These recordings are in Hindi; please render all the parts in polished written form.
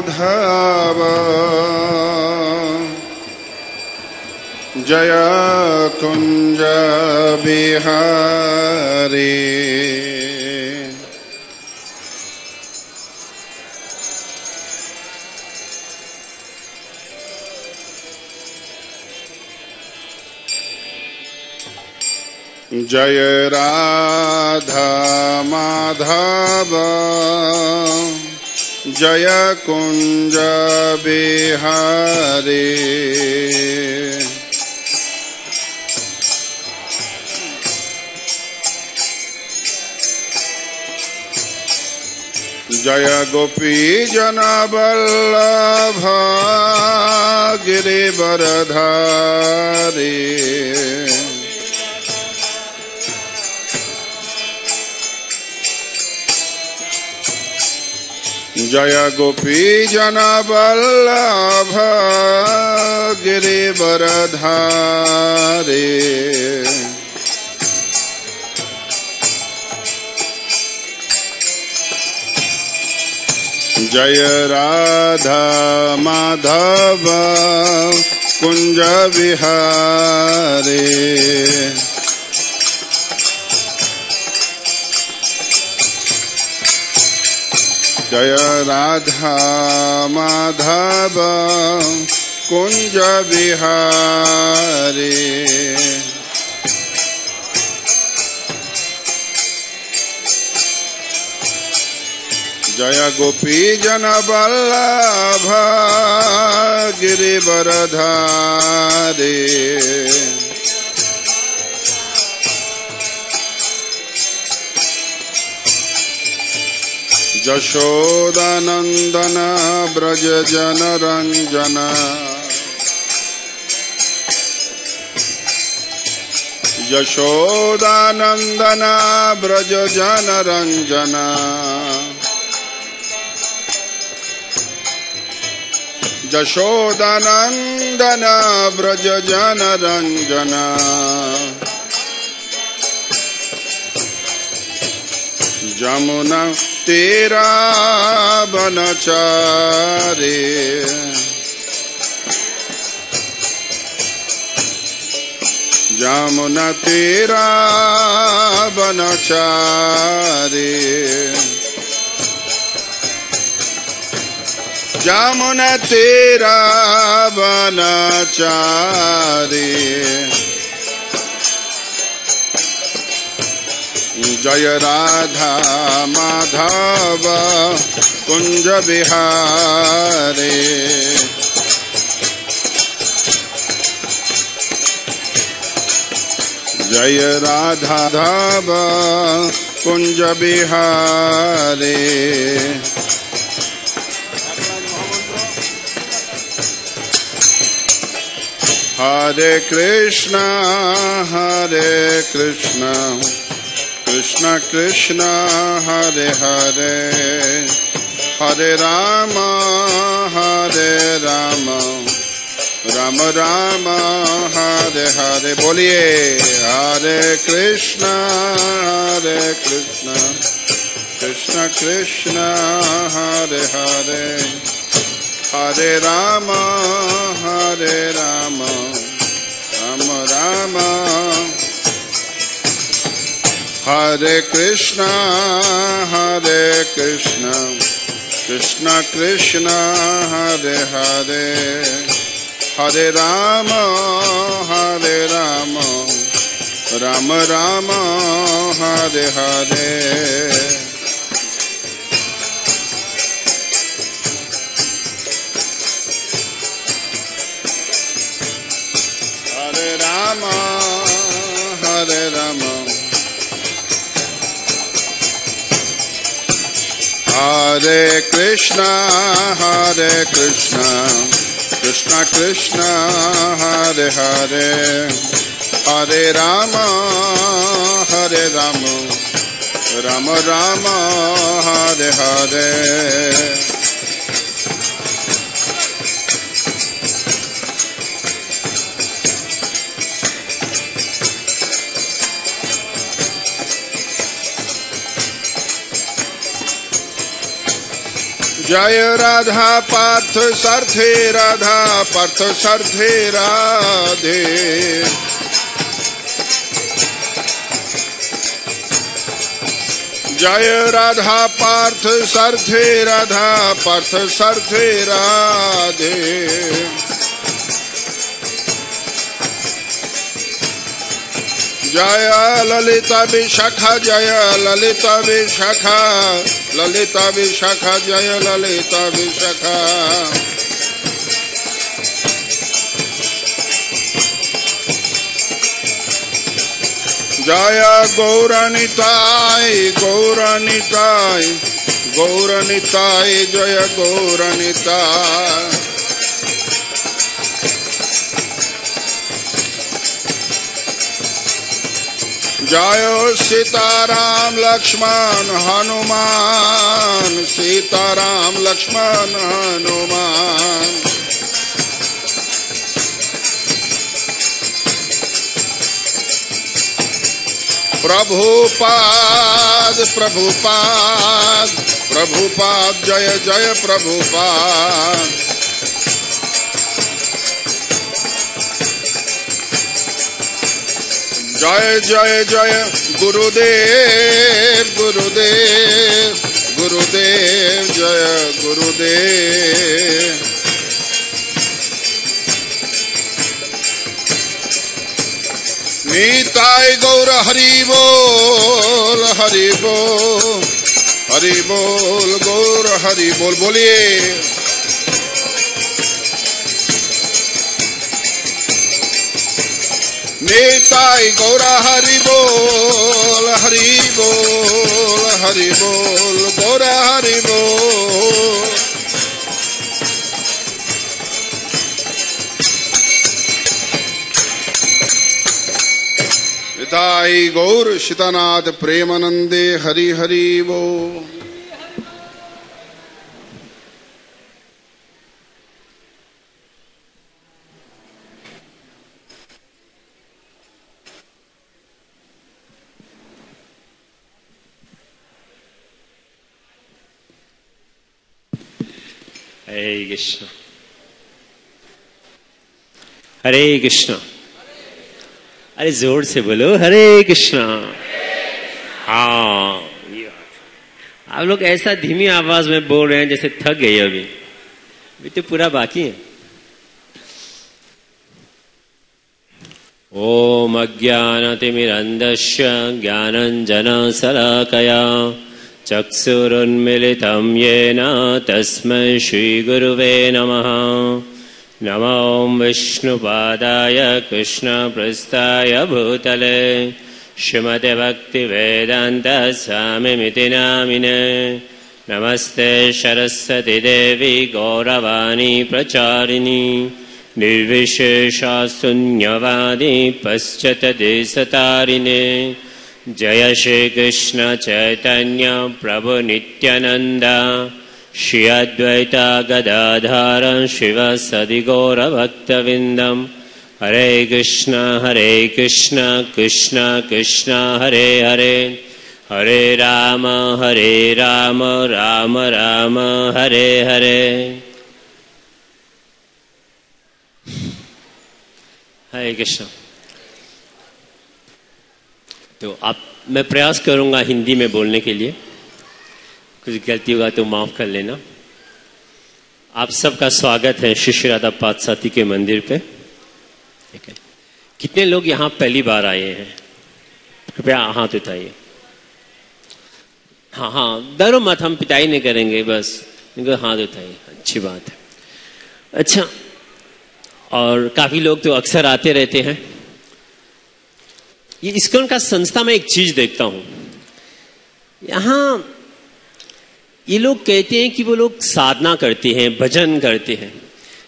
माधव जय कुंज बिहारी। जय राधा माधव जय कुंज बिहारी। जय गोपी जन वल्लभ गिरिवरधारी। जय गोपी जन वल्लभ गिरिवरधारी। जय राधा माधव कुंज बिहारी। जय राधा माधव कुंज बिहारी। जय गोपी जन वल्लभ गिरिवरधारी। यशोदानंदन ब्रज जन रंजन। यशोदानंदन ब्रज जन रंजन। यशोदानंदन ब्रज जन रंजन। जमुना तेरा बनचारे। जमुना तेरा बनचारे। जमुना तेरा बनचारे। जय राधा माधव कुंज बिहारी। जय राधा माधव कुंज बिहारी। हरे कृष्णा कृष्ण कृष्ण हरे हरे हरे राम राम राम हरे हरे। बोलिए हरे कृष्ण कृष्ण कृष्ण हरे हरे हरे राम राम राम। हरे कृष्ण कृष्ण कृष्ण हरे हरे हरे राम राम राम हरे हरे। हरे राम हरे कृष्ण कृष्ण कृष्ण हरे हरे हरे राम राम राम हरे हरे। जय राधा पार्थ सारथे राधा पार्थ सारथे राधे। जय राधा पार्थ सारथे राधा पार्थ सारथे राधे। जय ललिता विशाखा जय ललिता विशाखा ललिता विशाखा जय ललिता विशाखा। जय गौरनिताय गौरनिताय गौरनिताय जय गौरनिताय। जय सीताराम लक्ष्मण हनुमान सीताराम लक्ष्मण हनुमान। प्रभुपाद प्रभुपाद प्रभुपाद जय जय प्रभुपाद। जय जय जय गुरुदेव गुरुदेव गुरुदेव जय गुरुदेव। नीताय गौर हरि बोल हरि बोल हरि बोल गौर हरि बोल। बोलिए नीताय गौर हरि बोल हरि बोल हरि बोल गौर हरि बोल। निताय गौर सीतानाथ प्रेमानंदे हरि हरि बोल। हरे कृष्ण हरे कृष्ण। अरे जोर से बोलो हरे कृष्णा। हाँ, आप लोग ऐसा धीमी आवाज में बोल रहे हैं जैसे थक गए अभी तो पूरा बाकी है। ओम अज्ञानतिमिरन्धस्य ज्ञानञ्जनशलाकया चक्षुरुन्मिलितं येन तस्मै श्रीगुरुवे नमः। नमो विष्णुपादाय कृष्णप्रस्थाय भूतले श्रीमते भक्तिवेदान्त स्वामिमिति नामिने। नमस्ते सरस्वती देवी गौरवाणी प्रचारिणी निर्विशेषा शून्यवादी पश्चात्देशतारिणे। जय श्री कृष्ण चैतन्य प्रभु नित्यानंद श्री अद्वैता गदाधर शिवसदि गौरभक्तविंदम। हरे कृष्ण कृष्ण कृष्ण हरे हरे हरे राम राम राम हरे हरे। हरे कृष्ण। तो मैं प्रयास करूंगा हिंदी में बोलने के लिए, कुछ गलती होगा तो माफ कर लेना। आप सबका स्वागत है श्री राधा पाठशाला के मंदिर पे। ठीक है, कितने लोग यहाँ पहली बार आए हैं? कृपया हाथ उठाइए। हाँ, डरो मत, हम पिटाई नहीं करेंगे, बस इनको हाथ उठाइए, अच्छी बात है। अच्छा, और काफी लोग तो अक्सर आते रहते हैं। ये इस्कॉन का संस्था में एक चीज देखता हूं, यहां ये लोग कहते हैं कि वो लोग साधना करते हैं, भजन करते हैं,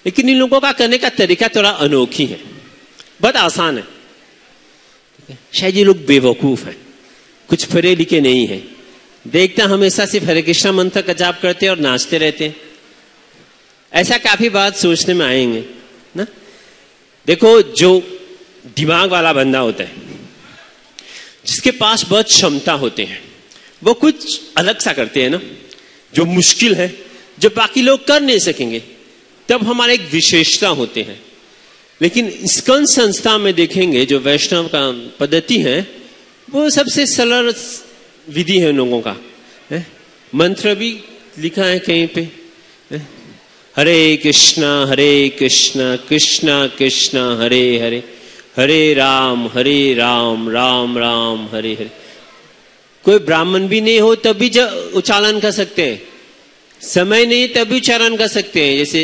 लेकिन इन लोगों का करने का तरीका थोड़ा अनोखी है, बहुत आसान है। शायद ये लोग बेवकूफ हैं, कुछ पढ़े लिखे नहीं है। देखता हमेशा सिर्फ हरे कृष्णा मंत्र का जाप करते हैं और नाचते रहते हैं। ऐसा काफी बात सोचने में आएंगे ना। देखो, जो दिमाग वाला बंदा होता है, जिसके पास बहुत क्षमता होते हैं, वो कुछ अलग सा करते हैं ना। जो मुश्किल है जो बाकी लोग कर नहीं सकेंगे, तब हमारे एक विशेषता होते हैं। लेकिन इस्कॉन संस्था में देखेंगे जो वैष्णव का पद्धति है, वो सबसे सरल विधि है लोगों का। मंत्र भी लिखा है कहीं पे, हरे कृष्णा कृष्णा कृष्णा हरे हरे, हरे राम राम राम हरे हरे। कोई ब्राह्मण भी नहीं हो तब भी उच्चारण कर सकते हैं, समय नहीं तब भी उच्चारण कर सकते हैं। जैसे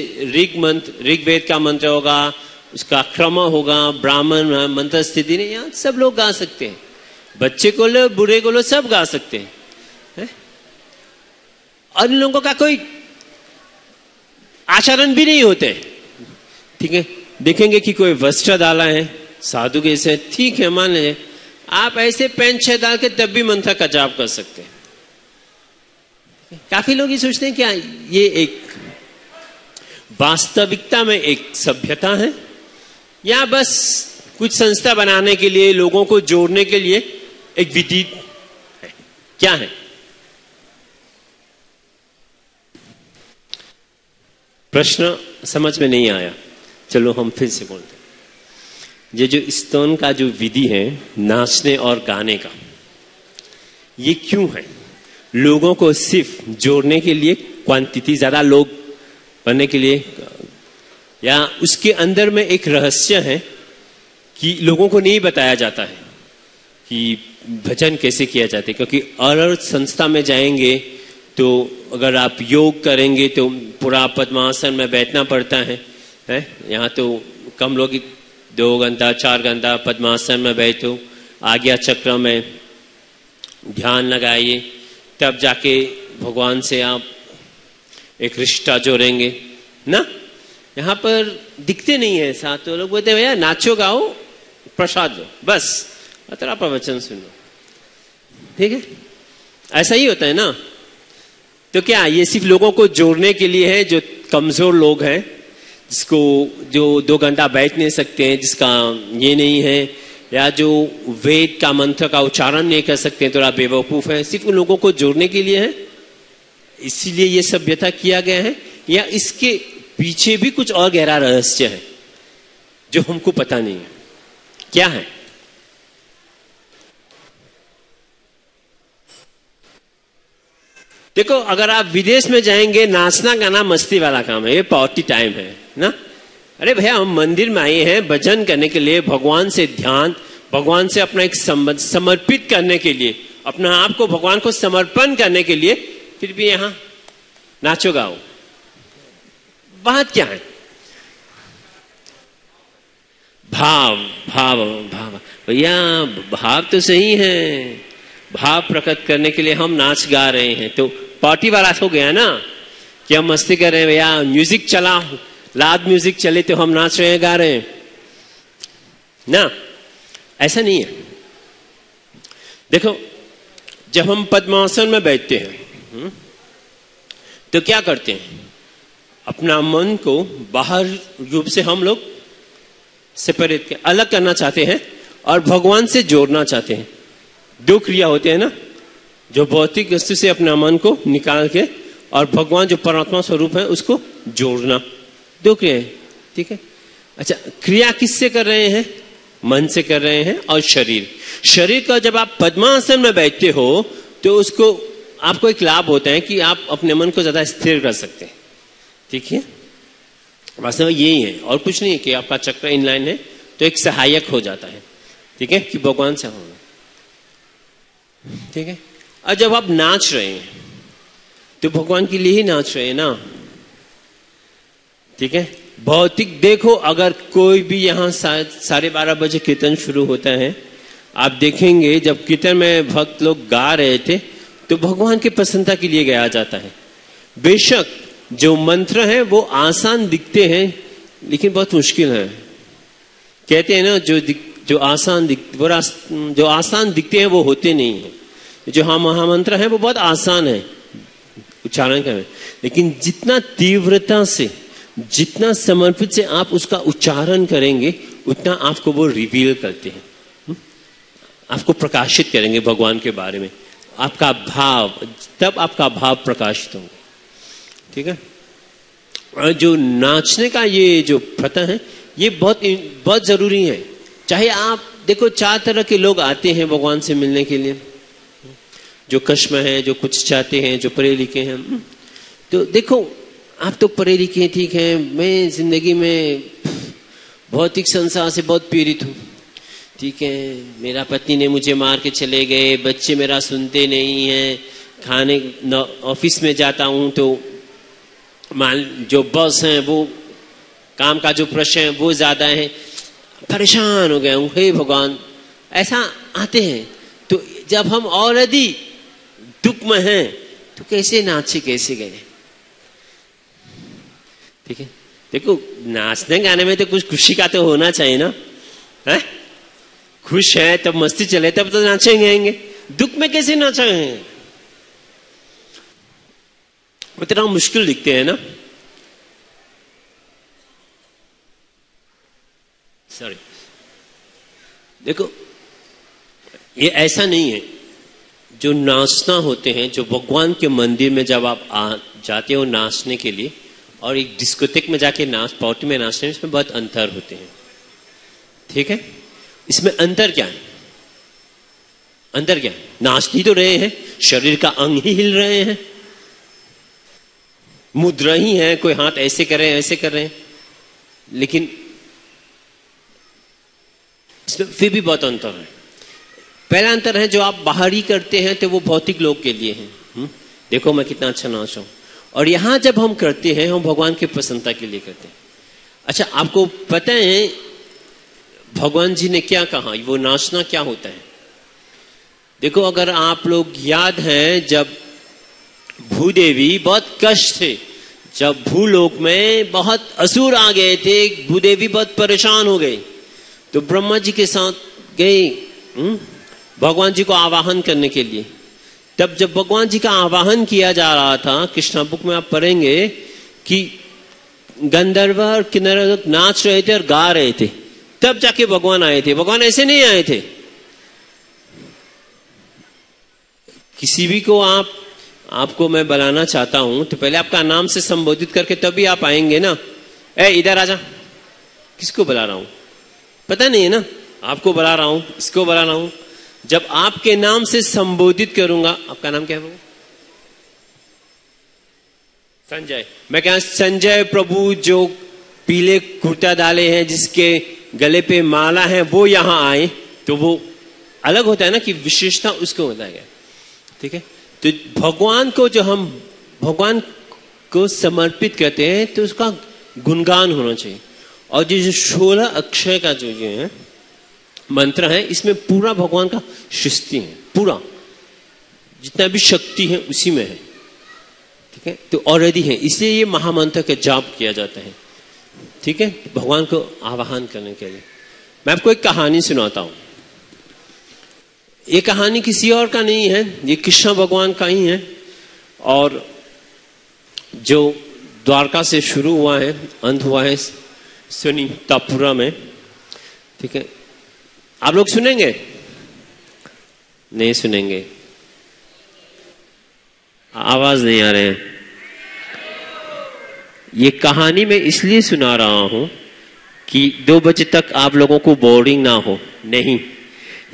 ऋग्वेद का मंत्र होगा, उसका क्रम होगा, ब्राह्मण मंत्र स्थिति नहीं, यहाँ सब लोग गा सकते हैं। बच्चे को लो, बूढ़े को लो, सब गा सकते हैं। और इन लोगों का कोई आचरण भी नहीं होते, ठीक है। देखेंगे कि कोई वस्त्र डाला है साधु के से, ठीक है, मान लीजिए आप ऐसे पैंट छह डाल के तब भी मंत्र का जाप कर सकते हैं। काफी लोग ये सोचते हैं क्या ये एक वास्तविकता में एक सभ्यता है, या बस कुछ संस्था बनाने के लिए, लोगों को जोड़ने के लिए एक विधि है, क्या है? प्रश्न समझ में नहीं आया, चलो हम फिर से बोलते हैं। ये जो स्तवन का जो विधि है नाचने और गाने का, ये क्यों है? लोगों को सिर्फ जोड़ने के लिए, क्वांटिटी ज्यादा लोग बनने के लिए, या उसके अंदर में एक रहस्य है कि लोगों को नहीं बताया जाता है कि भजन कैसे किया जाता है? क्योंकि अलग संस्था में जाएंगे तो अगर आप योग करेंगे तो पूरा पद्मासन में बैठना पड़ता है, यहाँ तो कम लोग 2 घंटा 4 घंटा पद्मासन में बैठो, आज्ञा चक्र में ध्यान लगाइए, तब जाके भगवान से आप एक रिश्ता जोड़ेंगे ना। यहाँ पर दिखते नहीं है साथ, तो लोग बोलते हैं भैया नाचो गाओ प्रसाद दो, बस अतरा प्रवचन सुनो, ठीक है, ऐसा ही होता है ना। तो क्या ये सिर्फ लोगों को जोड़ने के लिए है? जो कमजोर लोग हैं, जिसको जो 2 घंटा बैठ नहीं सकते हैं, जिसका ये नहीं है, या जो वेद का मंत्र का उच्चारण नहीं कर सकते, थोड़ा बेवकूफ है, सिर्फ उन लोगों को जोड़ने के लिए है? इसीलिए ये सभ्यता किया गया है, या इसके पीछे भी कुछ और गहरा रहस्य है जो हमको पता नहीं है? क्या है? देखो, अगर आप विदेश में जाएंगे, नाचना गाना मस्ती वाला काम है, ये पार्टी टाइम है ना। अरे भैया हम मंदिर में आए हैं भजन करने के लिए, भगवान से ध्यान, भगवान से अपना एक समर्पित करने के लिए, अपना आप को भगवान को समर्पण करने के लिए, फिर भी यहां नाचो गाओ, बात क्या है? भाव भाव भाव भैया, भाव तो सही है, भाव प्रकट करने के लिए हम नाच गा रहे हैं, तो पार्टी वाला हो गया ना कि हम मस्ती कर रहे हैं। भैया म्यूजिक चला, लाउड म्यूजिक चले तो हम नाच रहे हैं, गा रहे हैं ना, ऐसा नहीं है। देखो, जब हम पद्मासन में बैठते हैं तो क्या करते हैं? अपना मन को बाहर रूप से हम लोग सेपरेट अलग करना चाहते हैं और भगवान से जोड़ना चाहते हैं। 2 क्रिया होते हैं ना, जो भौतिक वस्तु से अपना मन को निकाल के और भगवान जो परमात्मा स्वरूप है उसको जोड़ना, 2 क्रियाएं, ठीक है। अच्छा, क्रिया किससे कर रहे हैं? मन से कर रहे हैं। और शरीर का जब आप पद्मासन में बैठते हो तो उसको आपको एक लाभ होता है कि आप अपने मन को ज्यादा स्थिर कर सकते हैं, ठीक है। वास्तव में यही है और कुछ नहीं है कि आपका चक्र इनलाइन है तो एक सहायक हो जाता है, ठीक है, कि भगवान से होना, ठीक है। और जब आप नाच रहे हैं तो भगवान के लिए ही नाच रहे हैं ना, ठीक है। भौतिक देखो, अगर कोई भी यहाँ 12:30 बजे कीर्तन शुरू होता है, आप देखेंगे जब कीर्तन में भक्त लोग गा रहे थे तो भगवान की प्रसन्नता के लिए गाया जाता है। बेशक जो मंत्र है वो आसान दिखते हैं लेकिन बहुत मुश्किल है। कहते हैं ना, जो आसान दिखते हैं वो होते नहीं है। जो महामंत्र है वो बहुत आसान है उच्चारण करना, लेकिन जितना तीव्रता से, जितना समर्पित से आप उसका उच्चारण करेंगे उतना आपको वो रिवील करते हैं, आपको प्रकाशित करेंगे भगवान के बारे में। आपका भाव, तब आपका भाव प्रकाशित होंगे, ठीक है। और जो नाचने का ये जो प्रथा है ये बहुत बहुत जरूरी है। चाहे आप देखो 4 तरह के लोग आते हैं भगवान से मिलने के लिए, जो कश्म है, जो कुछ चाहते हैं, जो पढ़े लिखे हैं। तो देखो आप तो पढ़े लिखे हैं, ठीक है, मैं जिंदगी में भौतिक संसार से बहुत पीड़ित हूँ, ठीक है, मेरा पति ने मुझे मार के चले गए, बच्चे मेरा सुनते नहीं हैं, खाने ऑफिस में जाता हूँ तो जो बॉस हैं वो काम का जो प्रेशर है वो ज्यादा है, परेशान हो गया हूँ, हे भगवान, ऐसा आते हैं। तो जब हम ऑलरेडी दुख में हैं तो कैसे नाचे, कैसे गए, ठीक है। देखो नाचने गाने में तो कुछ खुशी का तो होना चाहिए ना, है? खुश है तब मस्ती चले तब तो नाचेंगे, दुख में कैसे नाचेंगे? इतना मुश्किल दिखते हैं ना। सॉरी, देखो ये ऐसा नहीं है। जो नाचना होते हैं, जो भगवान के मंदिर में जब आप जाते हो नाचने के लिए और एक डिस्कोटेक में जाके पार्टी में नाचने, इसमें बहुत अंतर होते हैं, ठीक है। इसमें अंतर क्या है? अंतर क्या है? नाच ही तो रहे हैं, शरीर का अंग ही हिल रहे हैं, मुद्रा ही है, कोई हाथ ऐसे कर रहे हैं, ऐसे कर रहे हैं, लेकिन इसमें फिर भी बहुत अंतर है। पहला अंतर है जो आप बाहरी करते हैं तो वो भौतिक लोग के लिए है, देखो मैं कितना अच्छा नाच रहा हूं, और यहां जब हम करते हैं हम भगवान की प्रसन्नता के लिए करते हैं। अच्छा, आपको पता है भगवान जी ने क्या कहा, वो नाचना क्या होता है? देखो अगर आप लोग याद हैं, जब भूदेवी बहुत कष्ट थे, जब भूलोक में बहुत असुर आ गए थे, भूदेवी बहुत परेशान हो गई, तो ब्रह्मा जी के साथ गए भगवान जी को आवाहन करने के लिए। तब जब भगवान जी का आवाहन किया जा रहा था, कृष्णा बुक में आप पढ़ेंगे कि गंधर्व और किन्नर नाच रहे थे और गा रहे थे, तब जाके भगवान आए थे। भगवान ऐसे नहीं आए थे। किसी भी को आपको मैं बुलाना चाहता हूं तो पहले आपका नाम से संबोधित करके तभी आप आएंगे ना। ए इधर आजा, किसको बुला रहा हूं पता नहीं है ना, आपको बुला रहा हूं, इसको बुला रहा हूं। जब आपके नाम से संबोधित करूंगा, आपका नाम क्या है? संजय। मैं क्या संजय प्रभु जो पीले कुर्ता डाले हैं, जिसके गले पे माला है, वो यहां आए, तो वो अलग होता है ना कि विशेषता उसको बताया गया, ठीक है। तो भगवान को जो हम भगवान को समर्पित करते हैं तो उसका गुणगान होना चाहिए। और जो 16 अक्षय का जो ये है मंत्र है, इसमें पूरा भगवान का सृष्टि है, पूरा जितना भी शक्ति है उसी में है, ठीक है। तो ऑलरेडी है, इसलिए ये महामंत्र का जाप किया जाता है, ठीक है, भगवान को आवाहन करने के लिए। मैं आपको एक कहानी सुनाता हूं। ये कहानी किसी और का नहीं है, ये कृष्ण भगवान का ही है, और जो द्वारका से शुरू हुआ है, अंत हुआ है सुनीतापुरा में, ठीक है। आप लोग सुनेंगे? नहीं सुनेंगे, आवाज नहीं आ रहे हैं। ये कहानी मैं इसलिए सुना रहा हूं कि 2 बजे तक आप लोगों को बोरिंग ना हो। नहीं,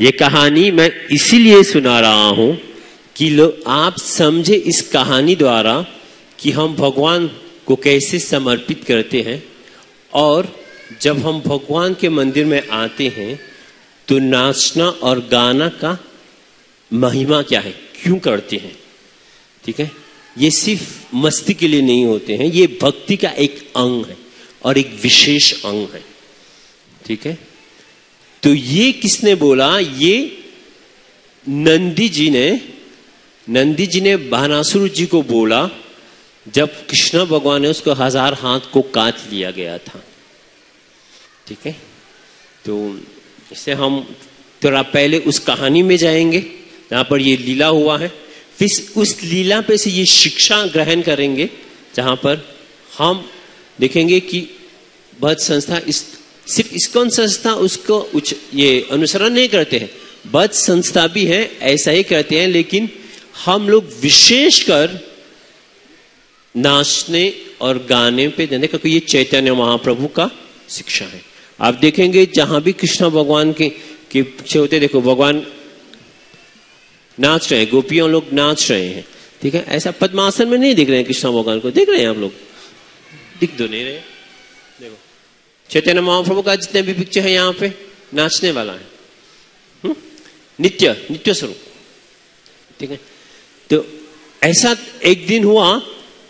ये कहानी मैं इसीलिए सुना रहा हूं कि आप समझे इस कहानी द्वारा कि हम भगवान को कैसे समर्पित करते हैं, और जब हम भगवान के मंदिर में आते हैं तो नाचना और गाना का महिमा क्या है, क्यों करते हैं, ठीक है। ये सिर्फ मस्ती के लिए नहीं होते हैं, ये भक्ति का एक अंग है और एक विशेष अंग है, ठीक है। तो ये किसने बोला? ये नंदी जी ने बानासुर जी को बोला जब कृष्ण भगवान ने उसको 1000 हाथ को काट लिया गया था, ठीक है। तो इससे हम थोड़ा पहले उस कहानी में जाएंगे जहां पर ये लीला हुआ है, फिर उस लीला पे से ये शिक्षा ग्रहण करेंगे, जहां पर हम देखेंगे कि बहुत संस्था सिर्फ इस्कॉन संस्था उसको ये अनुसरण नहीं करते हैं, बहुत संस्था भी है ऐसा ही करते हैं, लेकिन हम लोग विशेषकर नाचने और गाने पे देने का, ये चैतन्य महाप्रभु का शिक्षा है। आप देखेंगे जहां भी कृष्ण भगवान के पीछे होते, देखो भगवान नाच रहे हैं, गोपियों लोग नाच रहे हैं, ठीक है। ऐसा पद्मासन में नहीं दिख रहे हैं कृष्ण भगवान को, देख रहे हैं आप लोग? दिख तो नहीं रहे। देखो चैतन्य महाप्रभु का जितने भी पिक्चर है यहाँ पे नाचने वाला है, नित्य स्वरूप, ठीक है। तो ऐसा एक दिन हुआ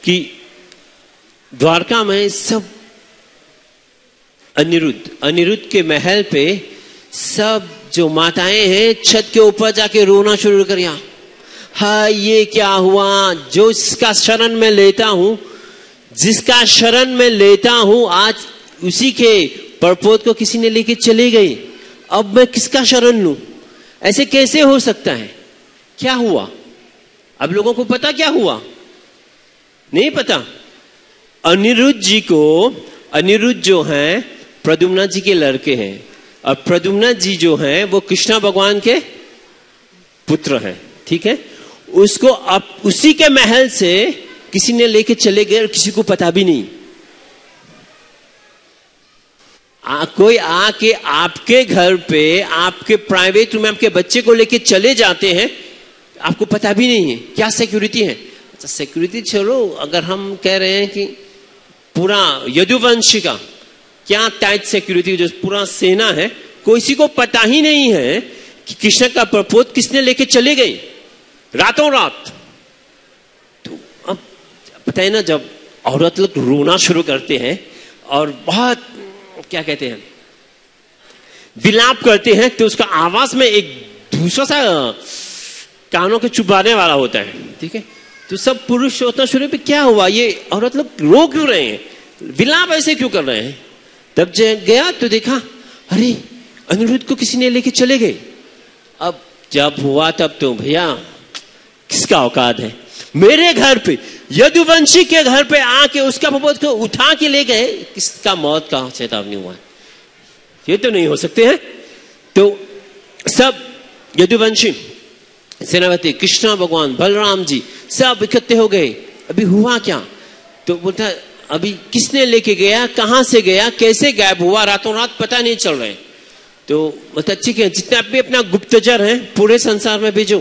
कि द्वारका में सब अनिरुद्ध के महल पे सब जो माताएं हैं छत के ऊपर जाके रोना शुरू कर दिया। हाँ, ये क्या हुआ? जो जिसका शरण में लेता हूं आज उसी के परपोत को किसी ने लेके चले गए, अब मैं किसका शरण लूं? ऐसे कैसे हो सकता है? क्या हुआ? अब लोगों को पता क्या हुआ? नहीं पता। अनिरुद्ध जो हैं प्रद्युम्न जी के लड़के हैं, और प्रद्युम्न जी जो हैं वो कृष्ण भगवान के पुत्र हैं, ठीक है। उसको अब उसी के महल से किसी ने लेके चले गए और किसी को पता भी नहीं। कोई आके आपके घर पे आपके प्राइवेट रूम में आपके बच्चे को लेके चले जाते हैं, आपको पता भी नहीं है। क्या सिक्योरिटी है? अच्छा सिक्योरिटी छोड़ो, अगर हम कह रहे हैं कि पूरा यदुवंशी का क्या टाइट सिक्योरिटी, जो पूरा सेना है, किसी को पता ही नहीं है कि कृष्ण का प्रपोत किसने लेके चले गए रातों रात। तो अब पता है ना, जब औरत लोग रोना शुरू करते हैं और बहुत क्या कहते हैं विलाप करते हैं, तो उसका आवाज में एक दूसरा सा कानों के चुभाने वाला होता है, ठीक है। तो सब पुरुष सोचना शुरू पे क्या हुआ, ये औरत लोग रो क्यों रहे हैं, विलाप ऐसे क्यों कर रहे हैं। तब गया तो देखा, अरे अनिरुद्ध को किसी ने लेके चले गए। अब जब हुआ तब तो भैया किसका औकात है, मेरे घर पे यदुवंशी के घर पे आके उसका प्रपोत को उठा के ले गए, किसका मौत का चेतावनी हुआ है? ये तो नहीं हो सकते हैं। तो सब यदुवंशी सेनापति कृष्ण भगवान बलराम जी सब इकट्ठे हो गए। अभी हुआ क्या? तो बोलता अभी किसने लेके गया, कहां से गया, कैसे गायब हुआ, रातों रात पता नहीं चल रहे। तो मतलब ठीक है, जितने भी अपना गुप्तचर हैं पूरे संसार में भेजो,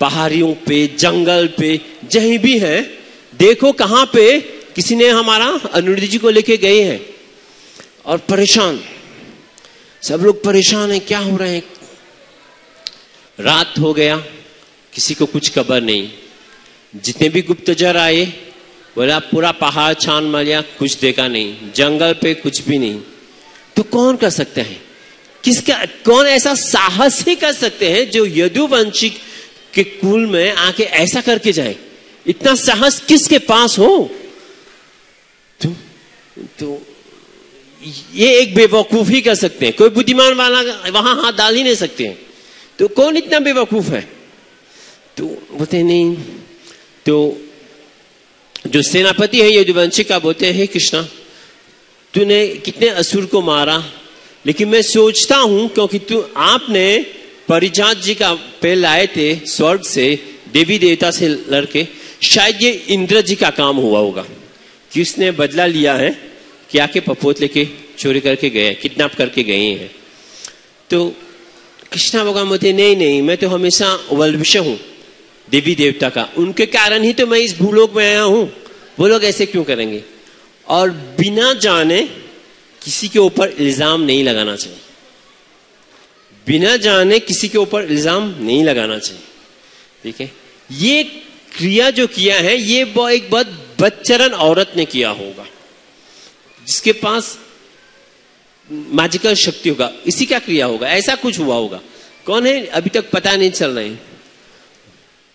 पहाड़ियों पे, जंगल पे, जहीं भी है, देखो कहां पे किसी ने हमारा अनिरुद्ध जी को लेके गए हैं। और परेशान, सब लोग परेशान हैं, क्या हो रहे हैं। रात हो गया, किसी को कुछ खबर नहीं। जितने भी गुप्तचर आए, बोला पूरा पहाड़ छान मारिया, कुछ देखा नहीं, जंगल पे कुछ भी नहीं। तो कौन कर सकते हैं, कौन ऐसा साहस ही कर सकते हैं जो यदुवंशी के कुल में आके ऐसा करके जाए? इतना साहस किसके पास हो? तो ये एक बेवकूफ ही कर सकते हैं, कोई बुद्धिमान वाला वहां हाथ डाल ही नहीं सकते हैं। तो कौन इतना बेवकूफ है? तो बोलते नहीं। तो जो सेनापति है यदुवंशी का बोलते हैं, कृष्णा तूने कितने असुर को मारा, लेकिन मैं सोचता हूं क्योंकि आपने परिजात जी का पेड़ लाए थे स्वर्ग से, देवी देवता से लड़के, शायद ये इंद्र जी का काम हुआ होगा कि उसने बदला लिया है कि आके प्रपोत लेके चोरी करके गए, किडनैप करके गए हैं। तो कृष्णा भगवान बोलते नहीं, मैं तो हमेशा वल्लभिष हूं देवी देवता का, उनके कारण ही तो मैं इस भूलोक में आया हूं। वो लोग ऐसे क्यों करेंगे? और बिना जाने किसी के ऊपर इल्जाम नहीं लगाना चाहिए, बिना जाने किसी के ऊपर इल्जाम नहीं लगाना चाहिए, ठीक है। ये क्रिया जो किया है, ये एक बहुत बदचरण औरत ने किया होगा, जिसके पास मैजिकल शक्ति होगा, इसी का क्रिया होगा, ऐसा कुछ हुआ होगा। कौन है अभी तक पता नहीं चल रहे।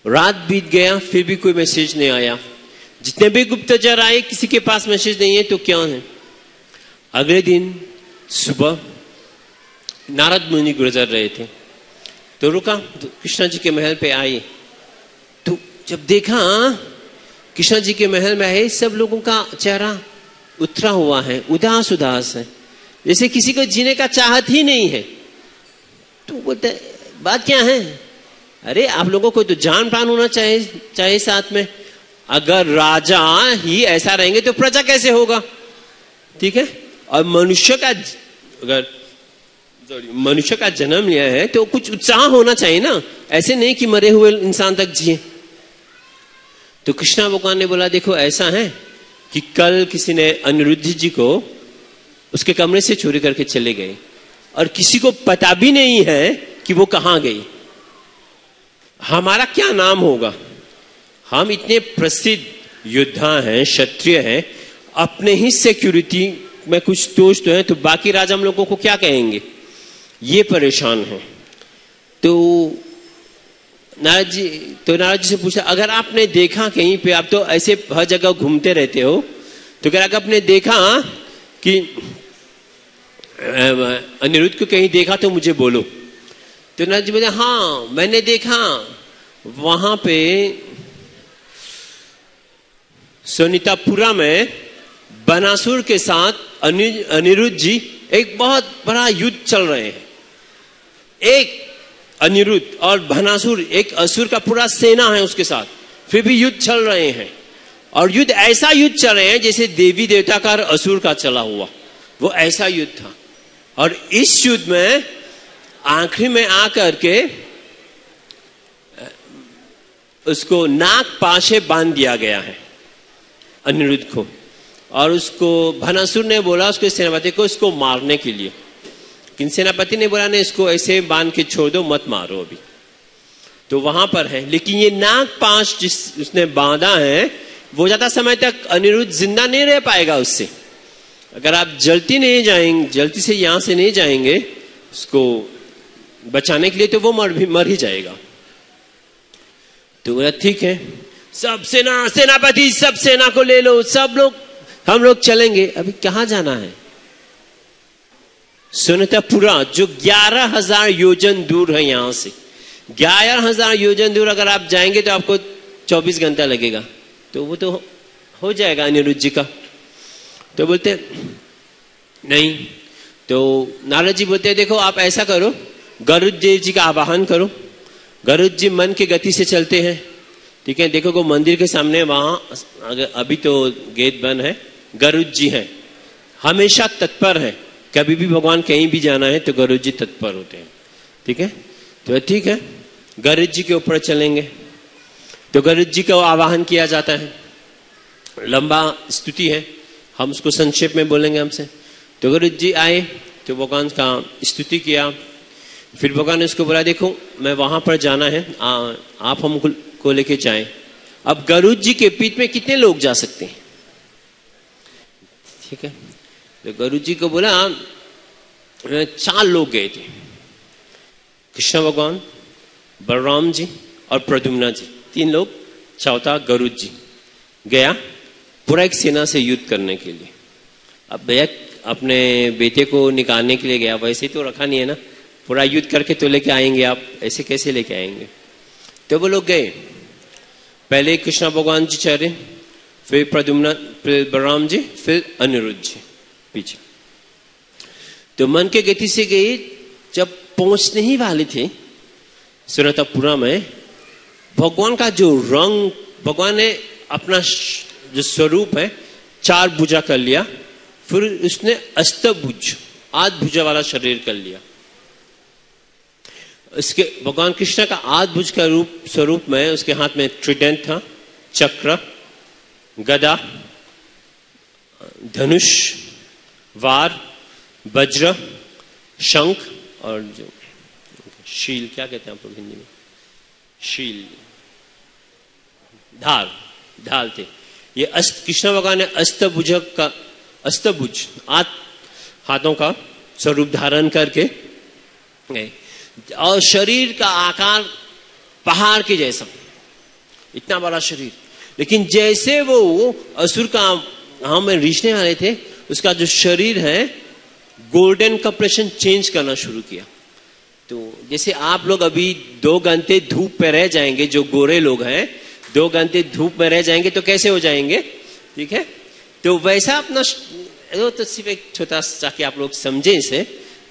रात बीत गया, फिर भी कोई मैसेज नहीं आया। जितने भी गुप्तचर आए, किसी के पास मैसेज नहीं है। तो क्या है? अगले दिन सुबह नारद मुनि गुजर रहे थे, तो रुका, तो कृष्णा जी के महल पे आए। तो जब देखा कृष्णा जी के महल में आए, सब लोगों का चेहरा उतरा हुआ है, उदास उदास है, जैसे किसी को जीने का चाहत ही नहीं है। तो बोलते बात क्या है? अरे आप लोगों को तो जान प्राण होना चाहिए साथ में, अगर राजा ही ऐसा रहेंगे तो प्रजा कैसे होगा? ठीक है। और मनुष्य का जन्म लिया है तो कुछ उत्साह होना चाहिए ना, ऐसे नहीं कि मरे हुए इंसान तक जिए। तो कृष्णा भगवान ने बोला देखो ऐसा है कि कल किसी ने अनिरुद्ध जी को उसके कमरे से चोरी करके चले गए और किसी को पता भी नहीं है कि वो कहां गई। हमारा क्या नाम होगा? हम इतने प्रसिद्ध योद्धा हैं, क्षत्रिय हैं, अपने ही सिक्योरिटी में कुछ दोष तो है, तो बाकी राजा हम लोगों को क्या कहेंगे? ये परेशान है। तो नारद जी से पूछा, अगर आपने देखा कहीं पे, आप तो ऐसे हर जगह घूमते रहते हो, तो अगर आपने देखा कि अनिरुद्ध को कहीं देखा तो मुझे बोलो। तो नारद जी बोले हाँ मैंने देखा, वहां पे सोनितापुरा में बनासुर के साथ अनिरुद्ध जी एक बहुत बड़ा युद्ध चल रहे हैं। एक अनिरुद्ध और बनासुर, एक असुर का पूरा सेना है उसके साथ, फिर भी युद्ध चल रहे हैं। और युद्ध ऐसा युद्ध चल रहे हैं जैसे देवी देवता का और असुर का चला हुआ, वो ऐसा युद्ध था। और इस युद्ध में आखिरी में आकर के उसको नाग पाशे बांध दिया गया है अनिरुद्ध को, और उसको भनासुर ने बोला उसके सेनापति को इसको मारने के लिए, लेकिन सेनापति ने बोला नहीं इसको ऐसे बांध के छोड़ दो, मत मारो अभी। तो वहां पर है, लेकिन ये नाग पाश जिस उसने बांधा है वो ज्यादा समय तक अनिरुद्ध जिंदा नहीं रह पाएगा उससे। अगर आप जल्दी से यहां से नहीं जाएंगे उसको बचाने के लिए, तो वो मर ही जाएगा। तो बोला ठीक है, सब सेनापति सब सेना को ले लो, सब लोग हम लोग चलेंगे। अभी कहां जाना है? सोनितापुरा जो 11,000 योजन दूर है यहां से। 11,000 योजन दूर अगर आप जाएंगे तो आपको 24 घंटा लगेगा, तो वो तो हो जाएगा अनिरुद्ध जी का। तो बोलते नहीं, तो नारद जी बोलते देखो आप ऐसा करो, गरुड़ देव जी का आवाहन करो। गरुड़ जी मन की गति से चलते हैं, ठीक है। देखो को मंदिर के सामने वहां अभी तो गेट बंद है, गरुड़ जी हैं, हमेशा तत्पर है। कभी भी भगवान कहीं भी जाना है तो गरुड़ जी तत्पर होते हैं, ठीक है। तो ठीक है, गरुड़ जी के ऊपर चलेंगे। तो गरुड़ जी का आवाहन किया जाता है, लंबा स्तुति है, हम उसको संक्षेप में बोलेंगे हमसे। तो गरुड़ जी आए तो भगवान का स्तुति किया। फिर भगवान ने उसको बोला देखो मैं वहां पर जाना है, आप हमको लेके जाएं। अब गरुड़ जी के पीठ में कितने लोग जा सकते हैं? ठीक है। तो गरुड़ जी को बोला 4 लोग गए थे, कृष्ण भगवान, बलराम जी और प्रद्युम्न जी, 3 लोग, चौथा गरुड़ जी गया पूरा एक सेना से युद्ध करने के लिए। अब भैया अपने बेटे को निकालने के लिए गया, वैसे तो रखा नहीं है ना, पूरा युद्ध करके तो लेके आएंगे आप, ऐसे कैसे लेके आएंगे? तो वो लोग गए, पहले कृष्ण भगवान जी चले, फिर प्रद्युम्न, फिर बलराम जी, फिर अनिरुद्ध जी पीछे। तो मन के गति से गए, जब पहुंचने ही वाले थे सोनितापुरा में, भगवान का जो रंग, भगवान ने अपना जो स्वरूप है 4 भुजा कर लिया, फिर उसने अष्टभुज 8 भुजा वाला शरीर कर लिया। इसके भगवान कृष्ण का 8 भुज का स्वरूप में उसके हाथ में ट्रिडेंट था, चक्र, गदा, धनुष, वार, वज्र, शंख और जो शील, क्या कहते हैं आप लोग हिंदी में? शील, ढाल थे। ये कृष्ण भगवान ने अष्टभुज 8 हाथों का स्वरूप धारण करके गए, और शरीर का आकार पहाड़ के जैसा, इतना बड़ा शरीर। लेकिन जैसे वो असुर का हम रीछने वाले थे, उसका जो शरीर है गोल्डन कम्प्लेक्शन चेंज करना शुरू किया। तो जैसे आप लोग अभी 2 घंटे धूप पे रह जाएंगे, जो गोरे लोग हैं 2 घंटे धूप में रह जाएंगे तो कैसे हो जाएंगे, ठीक है। तो वैसा अपना, तो सिर्फ एक छोटा सा ताकि आप लोग समझे इसे,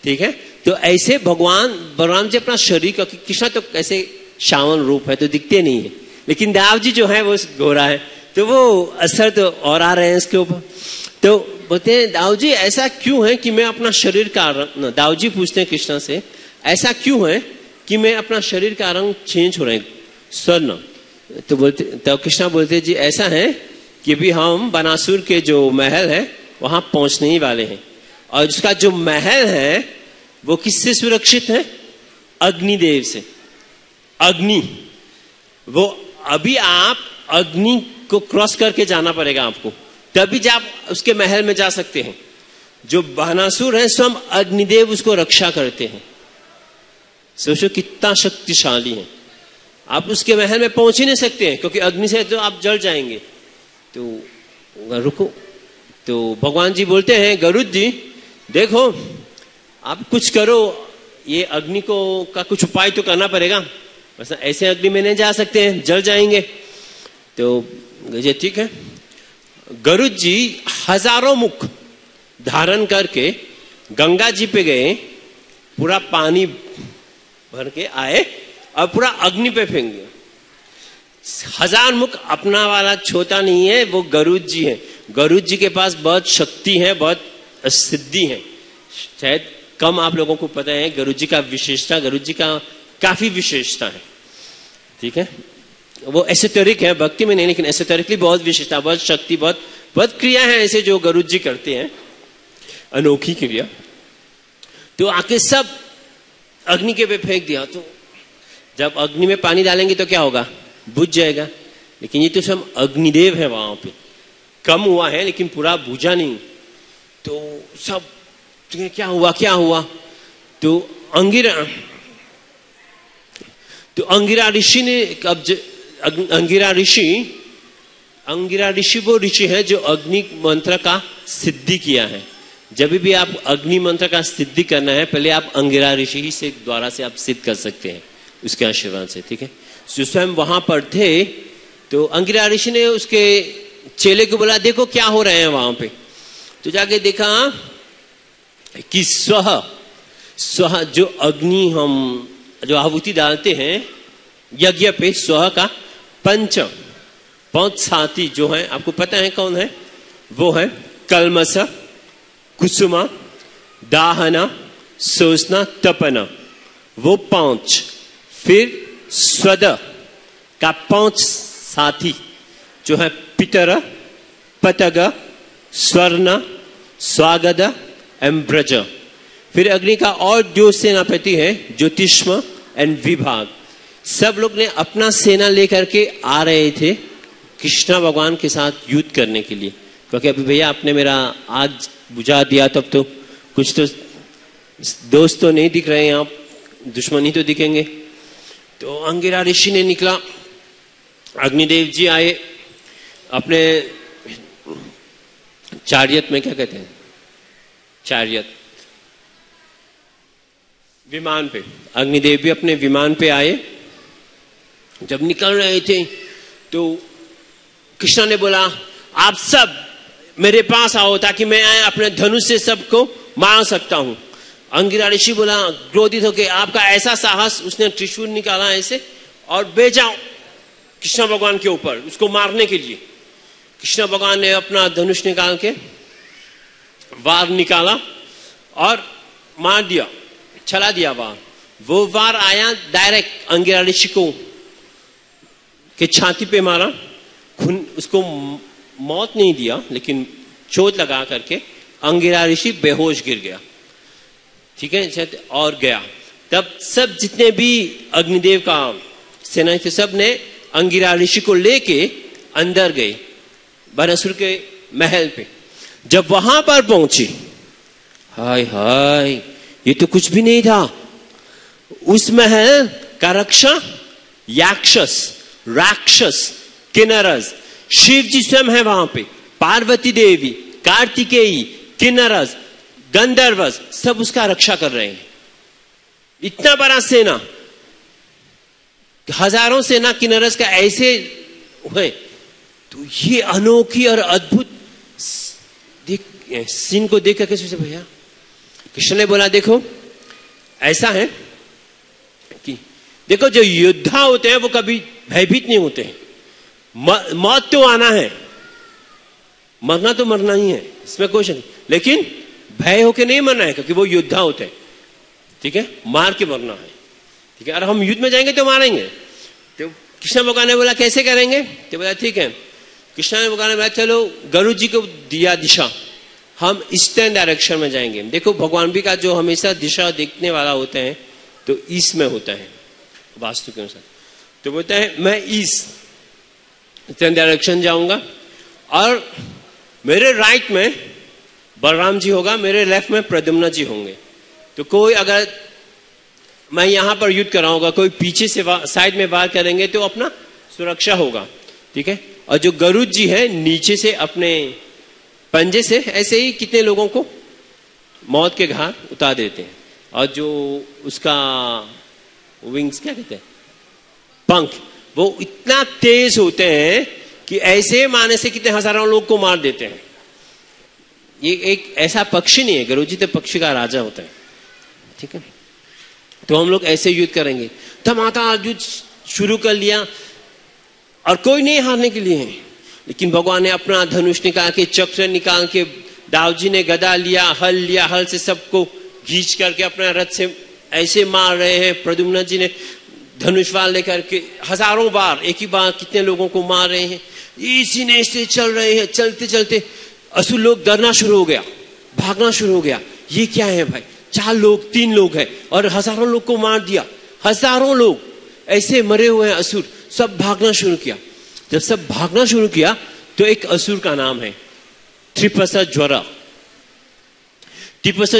ठीक है। तो ऐसे भगवान बलराम जी अपना शरीर का, कृष्ण तो कैसे श्यामल रूप है तो दिखते नहीं है, लेकिन देव जी जो है वो गोरा है, तो वो असर तो और आ रहे हैं इसके ऊपर। तो बोलते हैं दाऊ जी ऐसा क्यों है कि मैं अपना शरीर का रंग, दाऊ जी पूछते हैं कृष्णा से, ऐसा क्यों है कि मैं अपना शरीर का रंग चेंज हो रहे हैं स्वर्ण? तो बोलते, तो कृष्णा बोलते जी ऐसा है कि भी हम बनासुर के जो महल है वहां पहुंचने ही वाले हैं, और उसका जो महल है वो किससे सुरक्षित है? अग्निदेव से। अग्नि, वो अभी आप अग्नि को क्रॉस करके जाना पड़ेगा आपको, तभी आप उसके महल में जा सकते हैं। जो बानासुर है स्वयं अग्निदेव उसको रक्षा करते हैं। सोचो कितना शक्तिशाली है। आप उसके महल में पहुंच ही नहीं सकते हैं क्योंकि अग्नि से तो आप जल जाएंगे। तो रुको, तो भगवान जी बोलते हैं गरुड़ जी देखो आप कुछ करो, ये अग्नि को का कुछ उपाय तो करना पड़ेगा, बस ऐसे अग्नि में नहीं जा सकते हैं, जल जाएंगे। तो ये ठीक है। गरुड़ जी हजारों मुख धारण करके गंगा जी पे गए, पूरा पानी भर के आए और पूरा अग्नि पे फेंक दिया। 1000 मुख अपना वाला छोटा नहीं है, वो गरुड़ जी है। गरुड़ जी के पास बहुत शक्ति है, बहुत सिद्धि है। शायद कम आप लोगों को पता है गरुड़ जी का विशेषता, गरुड़ जी का काफी विशेषता है। ठीक है, वो एसोटेरिक है, भक्ति में नहीं, लेकिन एसोटेरिकली बहुत विशेषता, बहुत शक्ति, बहुत क्रिया है ऐसे जो गरुड़ जी करते हैं, अनोखी क्रिया। तो आके सब अग्नि के पे फेंक दिया। तो जब अग्नि में पानी डालेंगे तो क्या होगा? बुझ जाएगा। लेकिन ये तो सब अग्निदेव है वहां पे, कम हुआ है लेकिन पूरा बुझा नहीं। तो सब क्या हुआ? तो अंगिरा ऋषि ने, अब अंगिरा ऋषि वो ऋषि है जो अग्नि मंत्र का सिद्धि किया है। जब भी आप अग्नि मंत्र का सिद्धि करना है, पहले आप अंगिरा ऋषि ही से द्वारा से आप सिद्ध कर सकते हैं, उसके आशीर्वाद से। ठीक है, स्वयं वहां पर थे। तो अंगिरा ऋषि ने उसके चेले को बोला देखो क्या हो रहे हैं वहां पे। तो जाके देखा कि स्व जो अग्नि हम जो आहुति डालते हैं यज्ञ पे, स्व का पांच साथी जो है, आपको पता है कौन है? वो है कलमस, कुसुमा, दाहना, सोसना, तपना, वो 5। फिर स्वद का 5 साथी जो है पितर, पतग, स्वर्ण, स्वागद एवं ब्रज। फिर अग्नि का और जो सेनापति है ज्योतिष्म एंड विभाग, सब लोग ने अपना सेना लेकर के आ रहे थे कृष्णा भगवान के साथ युद्ध करने के लिए। क्योंकि अभी भैया आपने मेरा आग बुझा दिया, तब तो कुछ तो दोस्त तो नहीं दिख रहे हैं, आप दुश्मनी तो दिखेंगे। तो अंगिरा ऋषि ने निकला, अग्निदेव जी आए अपने चारियत में, क्या कहते हैं चारियत, विमान पे। अग्निदेव भी अपने विमान पे आए। जब निकल रहे थे तो कृष्ण ने बोला आप सब मेरे पास आओ ताकि मैं अपने धनुष से सबको मार सकता हूं। अंगिरा ऋषि बोला क्रोधित होकर आपका ऐसा साहस, उसने त्रिशूल निकाला ऐसे और भेजा कृष्ण भगवान के ऊपर उसको मारने के लिए। कृष्ण भगवान ने अपना धनुष निकाल के वार निकाला और मार दिया, चला दिया वार। वो वार आया डायरेक्ट अंगिरा ऋषि को के छाती पे मारा, खून, उसको मौत नहीं दिया लेकिन चोट लगा करके अंगिरा ऋषि बेहोश गिर गया। ठीक है, और गया। तब सब जितने भी अग्निदेव का सेना थे सब ने अंगिरा ऋषि को लेके अंदर गए बनासुर के महल पे। जब वहां पर पहुंचे, हाय हाय, ये तो कुछ भी नहीं था। उस महल का रक्षा राक्षस, किन्नरस, शिव जी स्वयं है वहां पे, पार्वती देवी, कार्तिकेयी, किन्नरस, गंधर्वस, सब उसका रक्षा कर रहे हैं। इतना बड़ा सेना, हजारों सेना किन्नरस का ऐसे है। तो ये अनोखी और अद्भुत सीन को देख करके सोचे भैया, कृष्ण ने बोला देखो ऐसा है कि देखो जो योद्धा होते हैं वो कभी भयभीत नहीं होते हैं। मौत तो आना है, मरना तो मरना ही है, इसमें कुछ नहीं, लेकिन भय होके नहीं मरना है, क्योंकि वो योद्धा होते हैं, ठीक है, मार के मरना है, ठीक है। और हम युद्ध में जाएंगे तो मारेंगे। तो कृष्ण भगवान ने बोला कैसे करेंगे, तो बोला ठीक है। कृष्ण भगवान ने बोला चलो गरुड़ जी को दिया दिशा, हम ईस्टर्न डायरेक्शन में जाएंगे। देखो भगवान भी का जो हमेशा दिशा देखने वाला होते हैं तो ईस्ट में होता है वास्तु के अनुसार। तो बोलता है मैं ईस्टर्न डायरेक्शन जाऊंगा और मेरे राइट में बलराम जी होगा, मेरे लेफ्ट में प्रद्युम्न जी होंगे। तो कोई अगर मैं यहां पर युद्ध कराऊंगा, कोई पीछे से साइड में वार करेंगे तो अपना सुरक्षा होगा, ठीक है। और जो गरुड़ जी है नीचे से अपने पंजे से ऐसे ही कितने लोगों को मौत के घाट उतार देते हैं। और जो उसका विंग्स क्या कहते हैं, पंख, वो इतना तेज होते हैं कि ऐसे मारने से कितने हजारों लोग को मार देते हैं। ये एक ऐसा पक्षी नहीं है, गरुड़ जी तो पक्षी का राजा होता है, ठीक है। तो हम लोग ऐसे युद्ध करेंगे। धमाका युद्ध शुरू कर लिया और कोई नहीं हारने के लिए है, लेकिन भगवान ने अपना धनुष निकाल के, चक्र निकाल के, दाव जी ने गदा लिया, हल से सबको खींच करके अपना रथ से ऐसे मार रहे हैं। प्रद्युम्न जी ने धनुष वाल लेकर के हजारों बार एक ही बार कितने लोगों को मार रहे हैं। इसी ने ऐसे चल रहे हैं, चलते चलते असुर लोग डरना शुरू हो गया, भागना शुरू हो गया। ये क्या है भाई, 4 लोग 3 लोग हैं और हजारों लोग को मार दिया। हजारों लोग ऐसे मरे हुए हैं असुर, सब भागना शुरू किया। जब सब भागना शुरू किया तो एक असुर का नाम है त्रिपसा ज्वरा। त्रिपसा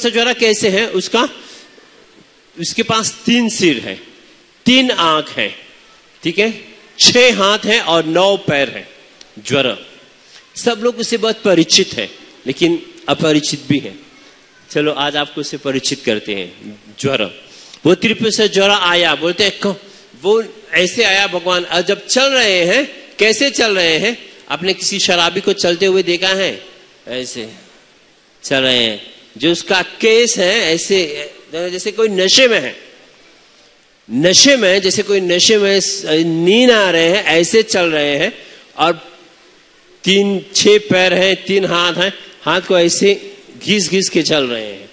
ज्वरा कैसे है, उसके पास 3 सिर है, 3 आंख है, ठीक है, 6 हाथ है और 9 पैर है। ज्वरा सब लोग उससे बहुत परिचित है, लेकिन अपरिचित भी है। चलो आज आपको उससे परिचित करते हैं। ज्वरा, वो त्रिपसा ज्वरा आया, बोलते हैं वो ऐसे आया भगवान। और जब चल रहे हैं, कैसे चल रहे हैं, आपने किसी शराबी को चलते हुए देखा है? ऐसे चल रहे हैं, जो उसका केस है ऐसे जैसे कोई नशे में है, जैसे कोई नशे में नींद आ रहे हैं, ऐसे चल रहे हैं। और 6 पैर हैं, 3 हाथ हैं, हाथ को ऐसे घिस के चल रहे हैं,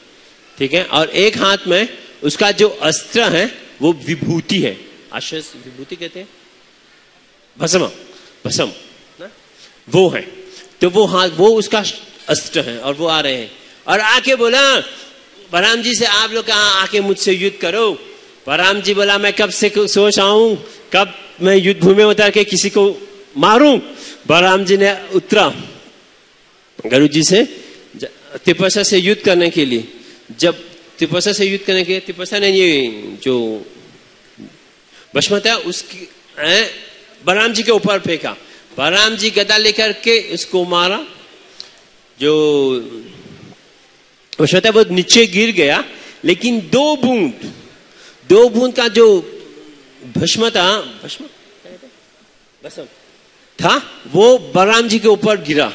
ठीक है। और एक हाथ में उसका जो अस्त्र है वो विभूति है, आशस विभूति कहते हैं, भस्म ना, वो है। तो वो हाथ, वो उसका अस्त्र है और वो आ रहे हैं। और आके बोला बलराम जी से, आप लोग कहाँ आके मुझसे युद्ध करो। बलराम जी बोला मैं कब से सोच आऊं, कब मैं युद्ध भूमि में उतर के किसी को मारूं। बलराम जी ने उतरा गरुड़ जी से त्रिपसा से युद्ध करने के लिए। जब त्रिपसा से युद्ध करने के लिए त्रिपसा ने ये जो भस्म था उसकी बलराम जी के ऊपर फेंका। बलराम जी गदा लेकर के उसको मारा। जो भस्म था वो नीचे गिर गया, लेकिन 2 बूंद का जो भस्म था वो बलराम जी के ऊपर गिरा।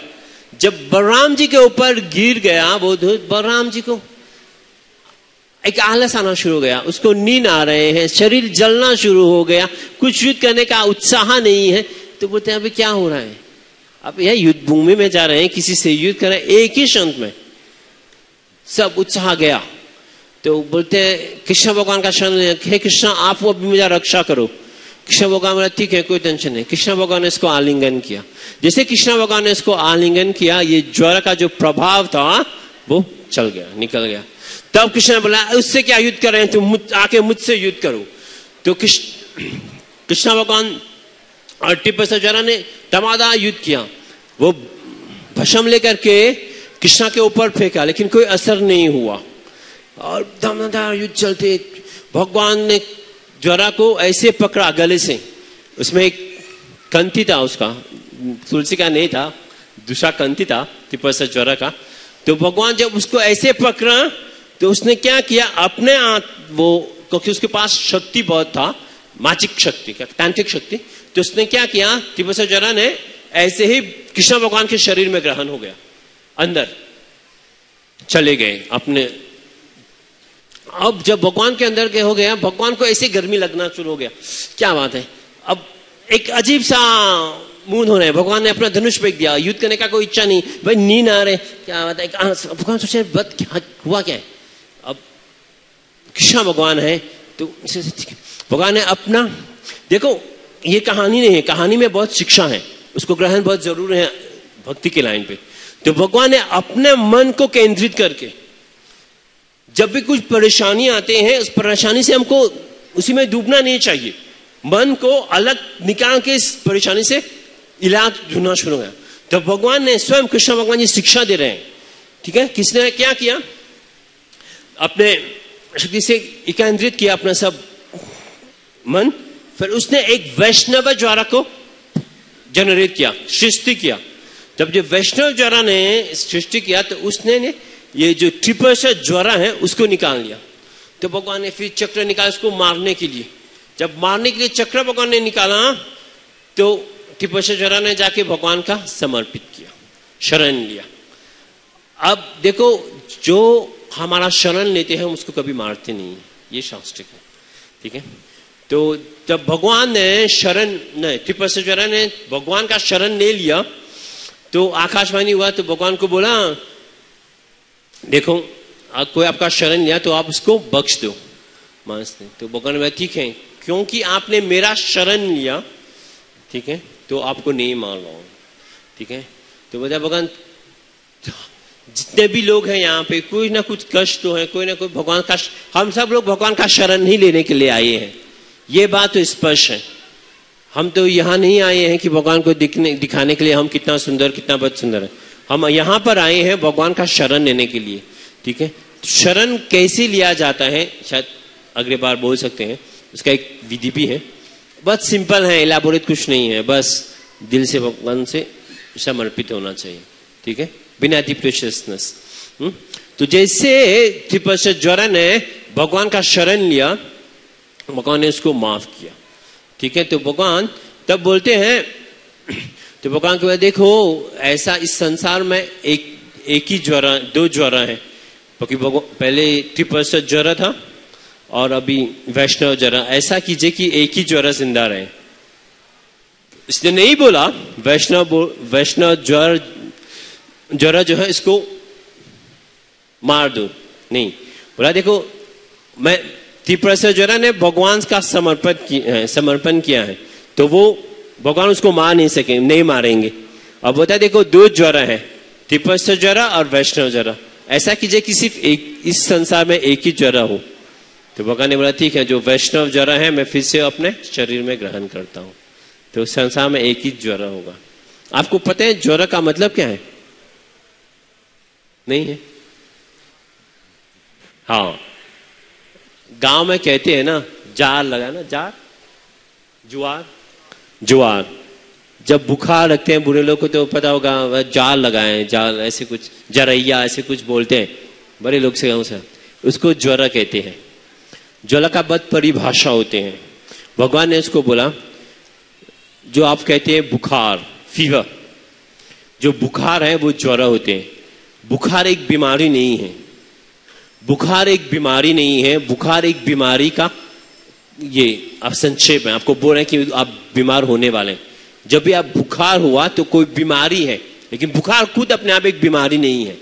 जब बलराम जी के ऊपर गिर गया, वो बलराम जी को एक आलस आना शुरू हो गया, उसको नींद आ रहे हैं, शरीर जलना शुरू हो गया, कुछ युद्ध करने का उत्साह नहीं है। तो बोलते हैं अभी क्या हो रहा है, अब यह युद्ध भूमि में जा रहे हैं, किसी से युद्ध कर रहे हैं। एक ही क्षण में सब उत्साह गया। तो बोलते हैं कृष्ण भगवान का शरण, हे कृष्ण आप अभी मेरा रक्षा करो। कृष्ण भगवान बोला ठीक है कोई टेंशन नहीं। कृष्ण भगवान ने इसको आलिंगन किया। जैसे कृष्ण भगवान ने इसको आलिंगन किया, ये ज्वर का जो प्रभाव था वो चल गया, निकल गया। तब कृष्ण ने बोला उससे क्या युद्ध कर रहे हैं तुम, आके मुझसे युद्ध करो। तो कृष्ण भगवान और त्रिपसा ज्वरा ने धमाधम युद्ध किया। वो भस्म लेकर के कृष्ण के ऊपर फेंका, लेकिन कोई असर नहीं हुआ। और धमाधम युद्ध चलते, भगवान ने ज्वरा को ऐसे पकड़ा गले से, उसमें एक कंठी था, उसका तुलसी का नहीं था, दूसरा कंठी था त्रिपसा ज्वरा का। तो भगवान जब उसको ऐसे पकड़ा तो उसने क्या किया, अपने आप वो, क्योंकि उसके पास शक्ति बहुत था, माचिक शक्ति, तांत्रिक शक्ति, तो उसने क्या किया, त्रिपसा ज्वरा ने ऐसे ही कृष्ण भगवान के शरीर में ग्रहण हो गया, अंदर चले गए अपने। अब जब भगवान के अंदर के हो गया, भगवान को ऐसे गर्मी लगना शुरू हो गया। क्या बात है, अब एक अजीब सा मूड हो रहा है, भगवान ने अपना धनुष फेंक दिया, युद्ध करने का कोई इच्छा नहीं, भाई नींद आ रहे, क्या बात है, भगवान सोचे क्या हुआ क्या है। अब कृष्ण भगवान है तो भगवान ने अपना, देखो ये कहानी नहीं है, कहानी में बहुत शिक्षा है, उसको ग्रहण बहुत जरूरी है भक्ति के लाइन पे। तो भगवान ने अपने मन को केंद्रित करके, जब भी कुछ परेशानी आते हैं उस परेशानी से हमको उसी में डूबना नहीं चाहिए, मन को अलग निकाल के इस परेशानी से इलाज ढूंढना शुरू किया। तो भगवान ने स्वयं, कृष्ण भगवान जी शिक्षा दे रहे हैं, ठीक है। किसने क्या किया, अपने शक्ति से एकांतरित किया अपना सब मन, फिर उसने एक वैष्णव ज्वारा को जनरेट किया, सृष्टि किया। जब जो वैष्णव ज्वारा ने सृष्टि किया तो उसने ने ये जो त्रिपर्ष ज्वारा है उसको निकाल लिया। तो भगवान ने फिर चक्र निकाला उसको मारने के लिए। जब मारने के लिए चक्र भगवान ने निकाला तो त्रिपर्ष ज्वारा ने जाके भगवान का समर्पित किया, शरण लिया। अब देखो जो हमारा शरण लेते हैं हम उसको कभी मारते नहीं, ये शास्त्रिक है, ठीक है। तो जब भगवान ने शरण, त्रिपर्ष ज्वारा ने भगवान का शरण ले लिया तो आकाशवाणी हुआ, तो भगवान को बोला देखो कोई आपका शरण लिया तो आप उसको बख्श दो मानस ने। तो भगवान ने बोला ठीक है, क्योंकि आपने मेरा शरण लिया, ठीक है, तो आपको नहीं मार रहा हूं, ठीक है। तो बोला भगवान जितने भी लोग हैं यहाँ पे कोई ना कुछ कष्ट तो है, कोई ना कोई भगवान का, हम सब लोग भगवान का शरण ही लेने के लिए आए हैं, ये बात तो स्पष्ट है। हम तो यहाँ नहीं आए हैं कि भगवान को दिखाने के लिए हम कितना सुंदर, कितना बहुत सुंदर है। हम यहाँ पर आए हैं भगवान का शरण लेने के लिए, ठीक है। शरण कैसे लिया जाता है शायद अगले बार बोल सकते हैं, उसका एक विधि भी है, बहुत सिंपल है, इलाबोरेट कुछ नहीं है, बस दिल से भगवान से समर्पित होना चाहिए, ठीक है, बिना डिप्रेशनस। तो जैसे त्रिपर्ष ज्वारा ने भगवान का शरण लिया, भगवान ने उसको माफ किया, ठीक है। तो भगवान तब बोलते हैं, तो भगवान के बाद देखो ऐसा इस संसार में एक ही ज्वारा, दो ज्वारा है, क्योंकि पहले त्रिपर्ष ज्वारा था और अभी वैष्णव ज्वारा। ऐसा कीजिए कि एक ही ज्वारा जिंदा रहे। इसने नहीं बोला वैष्णव ज्वारा जो है इसको मार दो, नहीं बोला। देखो मैं त्रिपर्ष ज्वारा ने भगवान का समर्पण किया है तो वो भगवान उसको मार नहीं सके, नहीं मारेंगे। अब बोलता है देखो दो ज्वारा है, त्रिपर्ष ज्वारा और वैष्णव ज्वारा, ऐसा कीजिए कि सिर्फ एक इस संसार में एक ही ज्वारा हो। तो भगवान ने बोला ठीक है, जो वैष्णव ज्वारा है मैं फिर से अपने शरीर में ग्रहण करता हूं, तो संसार में एक ही ज्वारा होगा। आपको पता है ज्वारा का मतलब क्या है? नहीं है? हाँ, गांव में कहते हैं ना जार लगा ना, जार, जुआर। जब बुखार रखते हैं बुरे लोग को तो पता होगा जाल लगाएं, जाल ऐसे कुछ, जरैया ऐसे कुछ बोलते हैं बड़े लोग से, गाँव से, उसको ज्वारा कहते हैं। ज्वाला का बहुत परिभाषा होते हैं। भगवान ने उसको बोला जो आप कहते हैं बुखार, फीवर, जो बुखार है वो ज्वारा होते हैं। बुखार एक बीमारी नहीं है, बुखार एक बीमारी नहीं है, बुखार एक बीमारी का, ये आप संक्षेप में आपको बोल रहे हैं कि आप बीमार होने वाले हैं। जब भी आप बुखार हुआ तो कोई बीमारी है, लेकिन बुखार खुद अपने आप एक बीमारी नहीं है।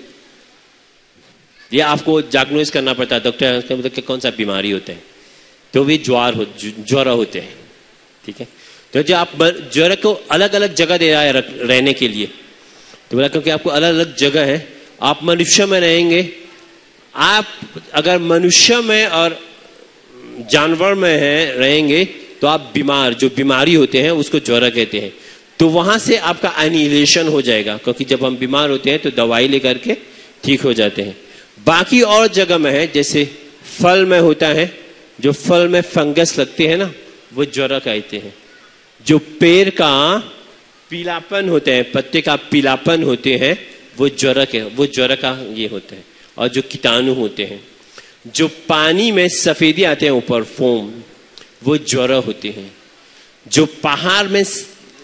ये आपको डायग्नोज करना पड़ता है, डॉक्टर मतलब कि कौन सा बीमारी होता है, तो वे ज्वारा होते हैं, ठीक है। तो जो आप ज्वारा को अलग अलग जगह दे रहा है रहने के लिए, तो बोला क्योंकि आपको अलग अलग जगह है। आप मनुष्य में रहेंगे, आप अगर मनुष्य में और जानवर में रहेंगे तो आप बीमार, जो बीमारी होते हैं उसको ज्वारा कहते हैं। तो वहां से आपका एनिहिलेशन हो जाएगा, क्योंकि जब हम बीमार होते हैं तो दवाई लेकर के ठीक हो जाते हैं। बाकी और जगह में है, जैसे फल में होता है, जो फल में फंगस लगते हैं ना वो ज्वारा कहते हैं। जो पेड़ का पीलापन होते हैं, पत्ते का पीलापन होते हैं वो ज्वारा का ये होता है। और जो कीटाणु होते हैं, जो पानी में सफेदी आते हैं ऊपर फोम, वो ज्वारा होते हैं। जो पहाड़ में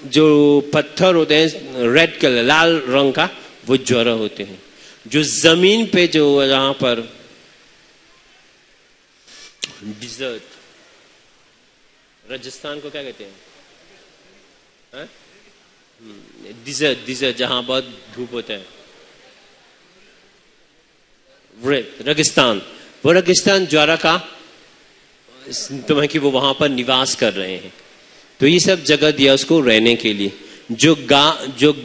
जो पत्थर होते हैं रेड कलर, लाल रंग का, वो ज्वारा होते हैं। जो जमीन पे जो यहाँ पर डिजर्ट, राजस्थान को क्या कहते हैं, डिजर्ट जहां बहुत धूप होता है, रेगिस्तान, वो रेगिस्तान ज्वारा का सिम्टम है कि वो वहां पर निवास कर रहे हैं। तो ये सब जगह दिया उसको रहने के लिए। जो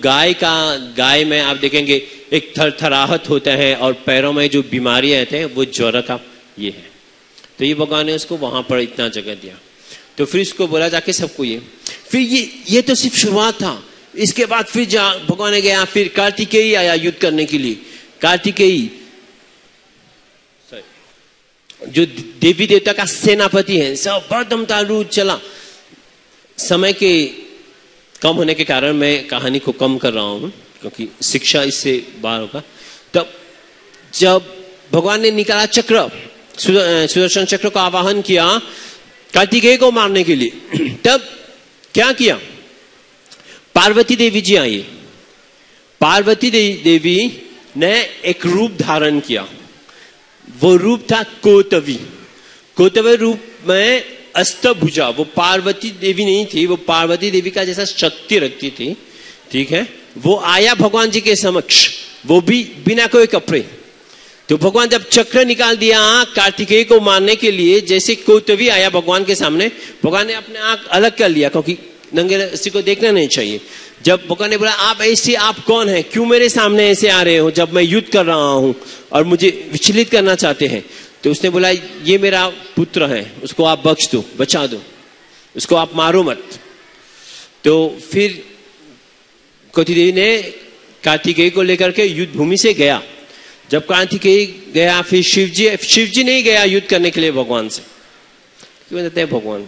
गाय में आप देखेंगे एक थरथराहट होता है और पैरों में जो बीमारियां आते हैं वो ज्वर का ये है। तो ये भगवान ने उसको वहां पर इतना जगह दिया। तो फिर इसको बोला जाके सबको फिर ये तो सिर्फ शुरुआत था। इसके बाद फिर भगवान ने गया, फिर कार्तिकेय आया युद्ध करने के लिए। कार्तिकेय जो देवी देवता का सेनापति है, सब बहुत दमदारू चला। समय के कम होने के कारण मैं कहानी को कम कर रहा हूं क्योंकि शिक्षा इससे बाहर होगा। तब जब भगवान ने निकाला चक्र, सुदर्शन चक्र का आवाहन किया कार्तिकेय को मारने के लिए, तब क्या किया? पार्वती देवी जी आई। पार्वती देवी ने एक रूप धारण किया। वो रूप था कोतवी। कोतवी रूप में अष्टभुजा। वो पार्वती देवी नहीं थी, वो पार्वती देवी का जैसा शक्ति रखती थी, ठीक है। वो आया भगवान जी के समक्ष, वो भी बिना कोई कपड़े। तो भगवान जब चक्र निकाल दिया कार्तिकेय को मारने के लिए, जैसे कोतवी आया भगवान के सामने, भगवान ने अपने आंख अलग कर लिया क्योंकि नंगे किसी को देखना नहीं चाहिए। जब भगवान ने बोला आप ऐसे, आप कौन है, क्यों मेरे सामने ऐसे आ रहे हो जब मैं युद्ध कर रहा हूं और मुझे विचलित करना चाहते हैं? तो उसने बोला ये मेरा पुत्र है, उसको आप बख्श दो, बचा दो, उसको आप मारो मत। तो फिर कोती देवी ने कार्तिकेय को लेकर के युद्ध भूमि से गया। जब कार्तिकेय गया, फिर शिवजी नहीं गया युद्ध करने के लिए भगवान से, क्यों कहते हैं भगवान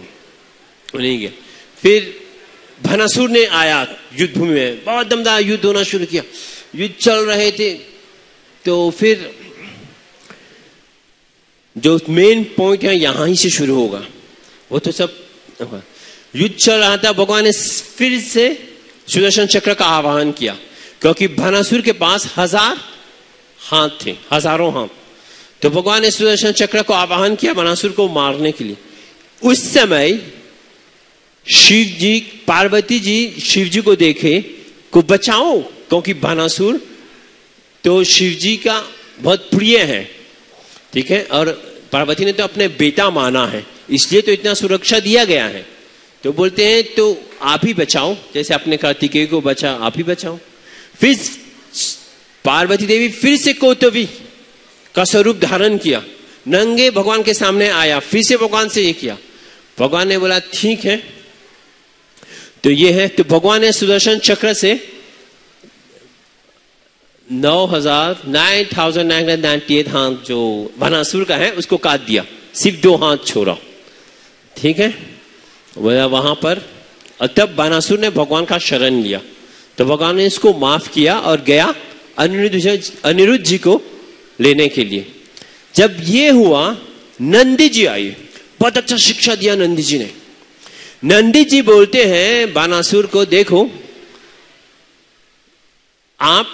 वो नहीं गया। फिर भनासुर ने आया युद्ध भूमि में, बहुत दमदार युद्ध होना शुरू किया। युद्ध चल रहे थे। तो फिर जो मेन पॉइंट है यहां ही से शुरू होगा, वो तो सब युद्ध चल रहा था। भगवान ने फिर से सुदर्शन चक्र का आवाहन किया क्योंकि भनासुर के पास 1000 हाथ थे, हजारों हाथ। तो भगवान ने सुदर्शन चक्र को आवाहन किया भनासुर को मारने के लिए। उस समय शिव जी, पार्वती जी शिव जी को देखे को बचाओ, क्योंकि भनासुर तो शिव जी का बहुत प्रिय है, ठीक है। और पार्वती ने तो अपने बेटा माना है, इसलिए तो इतना सुरक्षा दिया गया है। तो बोलते हैं तो आप ही बचाओ, जैसे अपने कार्तिकेय को बचा, आप ही बचाओ। फिर पार्वती देवी फिर से कोतवी का स्वरूप धारण किया, नंगे भगवान के सामने आया, फिर से भगवान से ये किया। भगवान ने बोला ठीक है, तो ये है। तो भगवान ने सुदर्शन चक्र से 9,998 हाथ जो भनासुर का है उसको काट दिया, सिर्फ 2 हाथ छोड़ा, ठीक है। वहां पर तब भनासुर ने भगवान का शरण लिया, तो भगवान ने इसको माफ किया और गया अनिरुद्ध जी को लेने के लिए। जब ये हुआ, नंदी जी आई, बहुत अच्छा शिक्षा दिया नंदी जी ने। नंदी जी बोलते हैं बानासुर को, देखो आप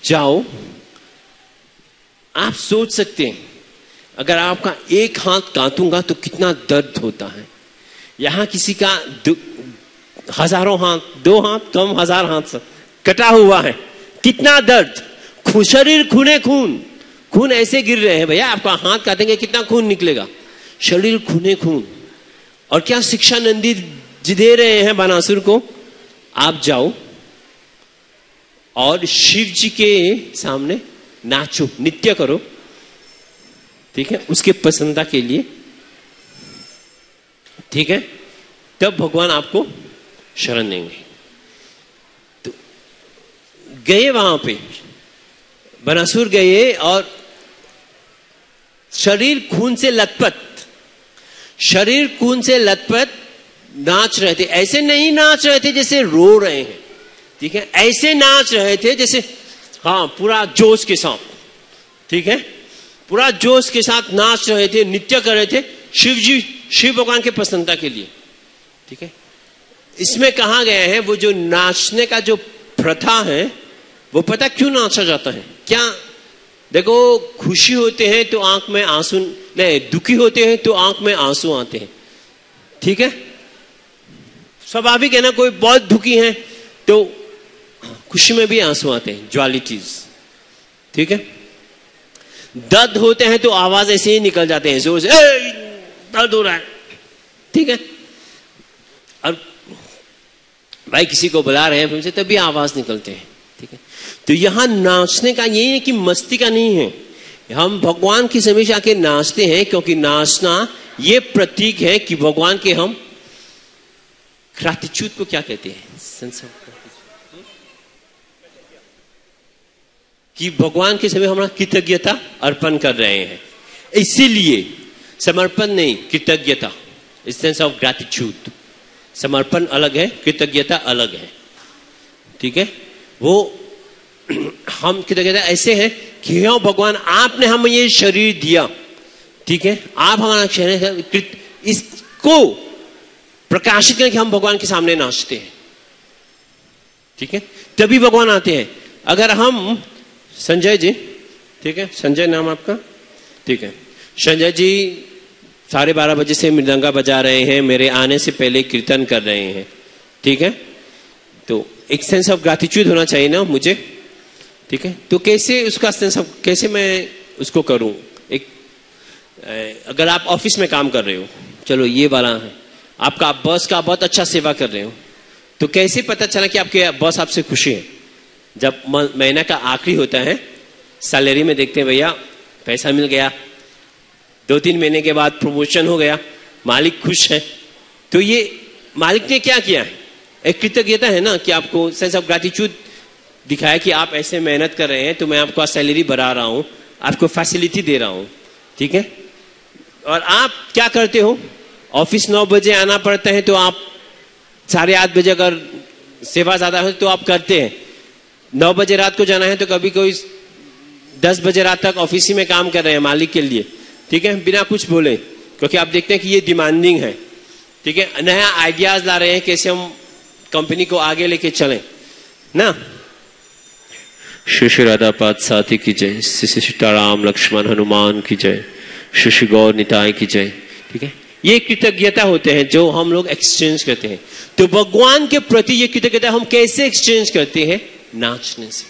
जाओ, आप सोच सकते हैं अगर आपका एक हाथ काटूंगा तो कितना दर्द होता है। यहां किसी का हजारों हाथ, 2 हाथ कम, 1000 हाथ कटा हुआ है, कितना दर्द, शरीर खूने खून ऐसे गिर रहे हैं। भैया आपका हाथ काटेंगे कितना खून निकलेगा, शरीर खूने खून। और क्या शिक्षा नंदी जी दे रहे हैं बानासुर को, आप जाओ और शिव जी के सामने नाचो, नृत्य करो, ठीक है, उसके प्रसन्नता के लिए, ठीक है। तब भगवान आपको शरण देंगे। तो गए वहां पे बानासुर गए और शरीर खून से लथपथ नाच रहे थे। ऐसे नहीं नाच रहे थे जैसे रो रहे हैं, ठीक है, ऐसे नाच रहे थे जैसे हाँ पूरा जोश के साथ, ठीक है, पूरा जोश के साथ नाच रहे थे, नृत्य कर रहे थे शिव भगवान के प्रसन्नता के लिए, ठीक है। इसमें कहा गया है वो जो नाचने का जो प्रथा है वो पता क्यों नाचा जाता है क्या? देखो, खुशी होते हैं तो आंख में आंसू नहीं, दुखी होते हैं तो आंख में आंसू आते हैं, ठीक है। स्वाभाविक है ना, कोई बहुत दुखी है तो खुशी में भी आंसू आते हैं, ज्वालिटीज, ठीक है। दर्द होते हैं तो आवाज ऐसे ही निकल जाते हैं जोर से, दर्द हो रहा है, ठीक है। और भाई किसी को बुला रहे हैं तुमसे तभी आवाज निकलते हैं, ठीक है। तो यहां नाचने का यही है कि मस्ती का नहीं है। हम भगवान की समीक्षा आके नाचते हैं क्योंकि नाचना ये प्रतीक है कि भगवान के हम ग्रैटिट्यूड को क्या कहते हैं, सेंस ऑफ ग्रैटिट्यूड, कि भगवान के समय हमारा कृतज्ञता अर्पण कर रहे हैं। इसीलिए समर्पण नहीं, कृतज्ञता, सेंस ऑफ ग्रैटिट्यूड। समर्पण अलग है, कृतज्ञता अलग है, ठीक है। वो हम कृतज्ञता ऐसे है कि हाँ भगवान आपने हमें ये शरीर दिया, ठीक है, आप हमारा शरीर, इसको प्रकाशित करके हम भगवान के सामने नाचते हैं, ठीक है, तभी भगवान आते हैं। अगर हम संजय जी, ठीक है, संजय नाम आपका, ठीक है, संजय जी 12:30 बजे से मृदंगा बजा रहे हैं, मेरे आने से पहले कीर्तन कर रहे हैं, ठीक है। तो एक सेंस ऑफ ग्रैटिट्यूड होना चाहिए ना मुझे, ठीक है। तो कैसे उसका सेंस ऑफ, कैसे मैं उसको करूं? एक अगर आप ऑफिस में काम कर रहे हो, चलो ये वाला है, आपका बॉस का बहुत अच्छा सेवा कर रहे हो, तो कैसे पता चला कि आपके बॉस आपसे खुशी है? जब महीना का आखिरी होता है, सैलरी में देखते हैं भैया पैसा मिल गया, 2-3 महीने के बाद प्रमोशन हो गया, मालिक खुश है, तो ये मालिक ने क्या किया है? एक कृतज्ञता है ना, कि आपको सेंस ऑफ ग्रैटिट्यूड दिखाया कि आप ऐसे मेहनत कर रहे हैं तो मैं आपको सैलरी बढ़ा रहा हूं, आपको फैसिलिटी दे रहा हूं, ठीक है। और आप क्या करते हो? ऑफिस 9 बजे आना पड़ता है तो आप 8:30 बजे, अगर सेवा ज्यादा हो तो आप करते हैं। 9 बजे रात को जाना है तो कभी कोई 10 बजे रात तक ऑफिस ही में काम कर रहे हैं मालिक के लिए, ठीक है, बिना कुछ बोले, क्योंकि आप देखते हैं कि ये डिमांडिंग है, ठीक है। नया आइडियाज ला रहे हैं कैसे हम कंपनी को आगे लेके चलें ना। श्री राधा पाद साथी की जय, श्री सीताराम लक्ष्मण हनुमान की जय, श्री गौर निताय की जय, ठीक है। ये कृतज्ञता होते हैं जो हम लोग एक्सचेंज करते हैं। तो भगवान के प्रति ये कृतज्ञता हम कैसे एक्सचेंज करते हैं? नाचने से।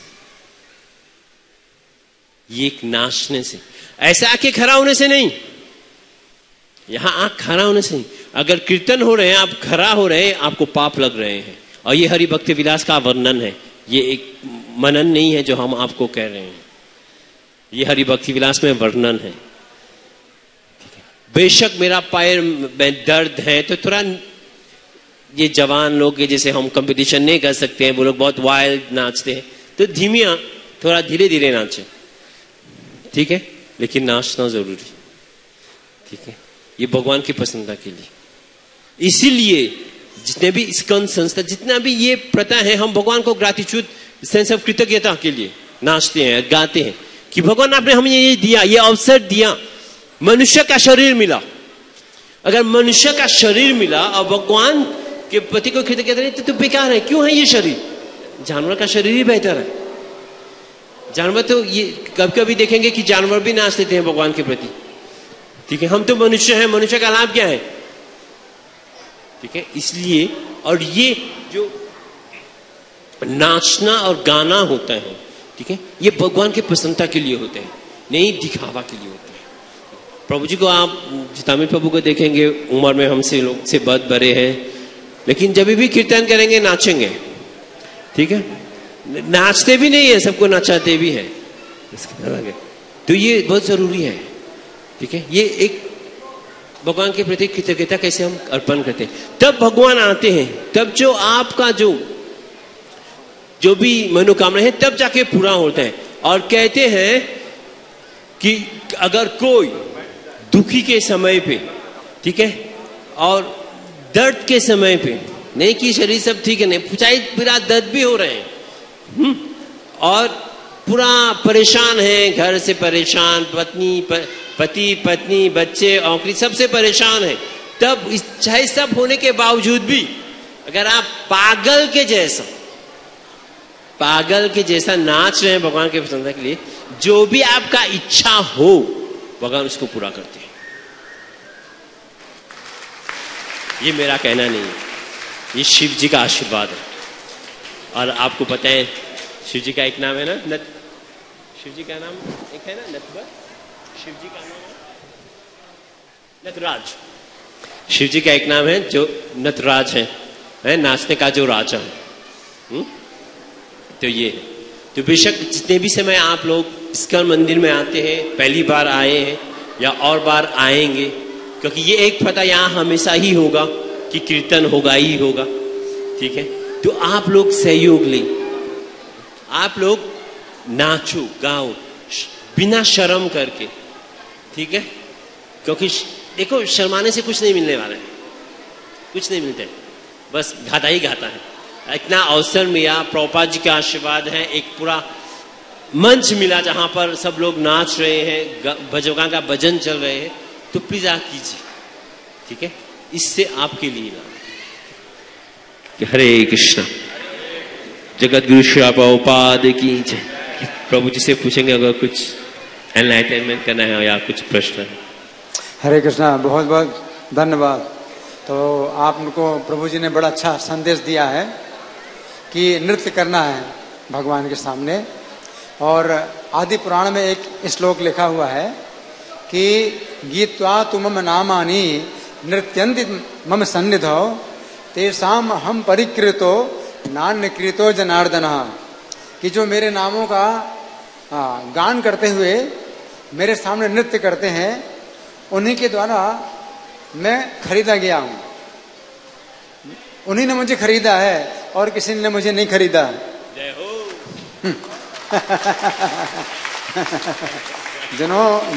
ये एक नाचने से, ऐसा आके खड़ा होने से नहीं, यहां आंख खड़ा होने से नहीं। अगर कीर्तन हो रहे हैं, आप खड़ा हो रहे हैं, आपको पाप लग रहे हैं। और ये हरि भक्ति विलास का वर्णन है, ये एक मनन नहीं है जो हम आपको कह रहे हैं, ये हरि भक्ति विलास में वर्णन है। बेशक मेरा पैर में दर्द है तो थोड़ा, ये जवान लोग जैसे हम कंपटीशन नहीं कर सकते हैं, वो लोग बहुत वाइल्ड नाचते हैं, तो धीमी, थोड़ा धीरे धीरे नाचे, ठीक है, लेकिन नाचना जरूरी, ठीक है, ये भगवान की प्रसन्नता के लिए। इसीलिए जितने भी इस्कॉन संस्था, जितना भी ये प्रथा है, हम भगवान को ग्रैटिट्यूड, सेंस ऑफ कृतज्ञता के लिए नाचते हैं, गाते हैं कि भगवान आपने हमें ये दिया, ये अवसर दिया, मनुष्य का शरीर मिला। अगर मनुष्य का शरीर मिला और भगवान के प्रति को कृतज्ञता नहीं तो बेकार है। क्यों है ये शरीर? जानवर का शरीर ही बेहतर है। जानवर तो ये कभी कभी देखेंगे कि जानवर भी नाच लेते हैं भगवान के प्रति, ठीक है, हम तो मनुष्य हैं, मनुष्य का लाभ क्या है, ठीक है। इसलिए, और ये जो नाचना और गाना होता है, ठीक है, ये भगवान की प्रसन्नता के लिए होते हैं, नहीं दिखावा के लिए होते हैं। प्रभु जी को आप, चितामी प्रभु को देखेंगे, उम्र में हमसे लोग से बहुत बड़े हैं, लेकिन जब भी कीर्तन करेंगे नाचेंगे, ठीक है, नाचते भी नहीं है, सबको नचाते भी है, तो ये बहुत जरूरी है, ठीक है। ये एक भगवान के प्रति कृतज्ञता कैसे हम अर्पण करते हैं, तब भगवान आते हैं, तब जो आपका जो भी मनोकामना है तब जाके पूरा होता है। और कहते हैं कि अगर कोई दुखी के समय पे, ठीक है, और दर्द के समय पे, नहीं कि शरीर सब ठीक है, नहीं, चाहे पूरा दर्द भी हो रहे हैं, और पूरा परेशान है, घर से परेशान, पति पत्नी बच्चे औकरी सबसे परेशान है, तब चाहे सब होने के बावजूद भी अगर आप पागल के जैसा नाच रहे हैं भगवान के प्रसन्नता के लिए, जो भी आपका इच्छा हो भगवान उसको पूरा करते हैं। ये मेरा कहना नहीं है, ये शिव जी का आशीर्वाद है। और आपको पता है शिव जी का एक नाम है ना, शिव जी का नाम एक है ना नटवर, शिव जी का नाम है नटराज। शिव जी का एक नाम है जो नटराज है नाचने का जो राजा है। तो ये है। तो बेशक जितने भी समय आप लोग इस्कॉन मंदिर में आते हैं, पहली बार आए हैं या और बार आएंगे, क्योंकि ये एक पता यहाँ हमेशा ही होगा कि कीर्तन होगा ही होगा, ठीक है। तो आप लोग सहयोग लें, आप लोग नाचो गाओ बिना शर्म करके, ठीक है। क्योंकि देखो शर्माने से कुछ नहीं मिलने वाला है, कुछ नहीं मिलता है, बस घाटा ही घाटा है। इतना अवसर मिला, प्रभुपाद जी का आशीर्वाद है, एक पूरा मंच मिला जहां पर सब लोग नाच रहे हैं, भजन का भजन चल रहे हैं, तो प्लीज आप कीजिए, ठीक है। इससे आपके लिए ना। हरे कृष्णा। जगत गुरु श्री प्रभुपाद की जय। प्रभु जी से पूछेंगे अगर कुछ एनलाइटनमेंट करना है या कुछ प्रश्न है। हरे कृष्णा, बहुत बहुत धन्यवाद। तो आपको प्रभु जी ने बड़ा अच्छा संदेश दिया है कि नृत्य करना है भगवान के सामने। और आदि पुराण में एक श्लोक लिखा हुआ है कि गीत्वा तुमम नामानि नृत्यन्ति मम सन्निधौ तेषाम हम परिकृतो नान्यकृतो जनार्दन। कि जो मेरे नामों का गान करते हुए मेरे सामने नृत्य करते हैं, उन्हीं के द्वारा मैं खरीदा गया हूं। उन्हीं ने मुझे खरीदा है और किसी ने मुझे नहीं खरीदा। जय हो।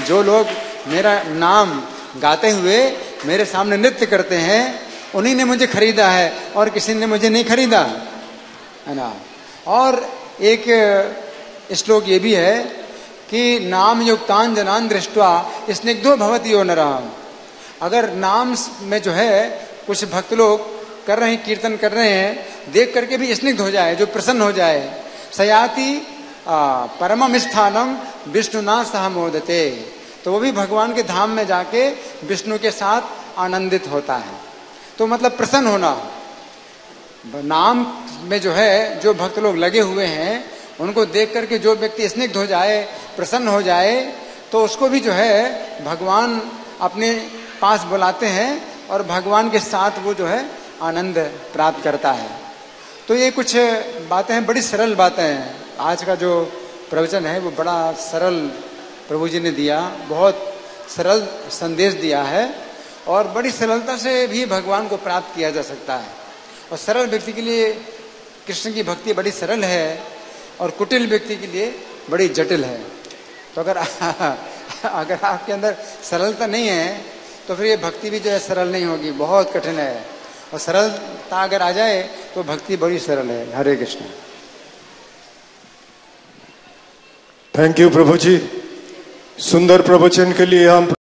जो लोग मेरा नाम गाते हुए मेरे सामने नृत्य करते हैं, उन्हीं ने मुझे खरीदा है और किसी ने मुझे नहीं खरीदा, है ना। और एक श्लोक ये भी है कि नाम युक्तान जनान दृष्ट्वा स्निग्धो भवति यो नरः। अगर नाम में जो है कुछ भक्त लोग कर रहे हैं, कीर्तन कर रहे हैं, देख करके भी स्निग्ध हो जाए, जो प्रसन्न हो जाए। सयाति परमम स्थानम विष्णुना सह मोदते। तो वो भी भगवान के धाम में जाके विष्णु के साथ आनंदित होता है। तो मतलब प्रसन्न होना। नाम में जो है जो भक्त लोग लगे हुए हैं, उनको देख करके जो व्यक्ति स्निग्ध हो जाए, प्रसन्न हो जाए, तो उसको भी जो है भगवान अपने पास बुलाते हैं और भगवान के साथ वो जो है आनंद प्राप्त करता है। तो ये कुछ बातें हैं, बड़ी सरल बातें हैं। आज का जो प्रवचन है वो बड़ा सरल प्रभु जी ने दिया, बहुत सरल संदेश दिया है और बड़ी सरलता से भी भगवान को प्राप्त किया जा सकता है। और सरल व्यक्ति के लिए कृष्ण की भक्ति बड़ी सरल है और कुटिल व्यक्ति के लिए बड़ी जटिल है। तो अगर आपके अंदर सरलता नहीं है तो फिर ये भक्ति भी जो है सरल नहीं होगी, बहुत कठिन है। और सरलता अगर आ जाए तो भक्ति बड़ी सरल है। हरे कृष्ण। थैंक यू प्रभु जी, सुंदर प्रवचन के लिए हम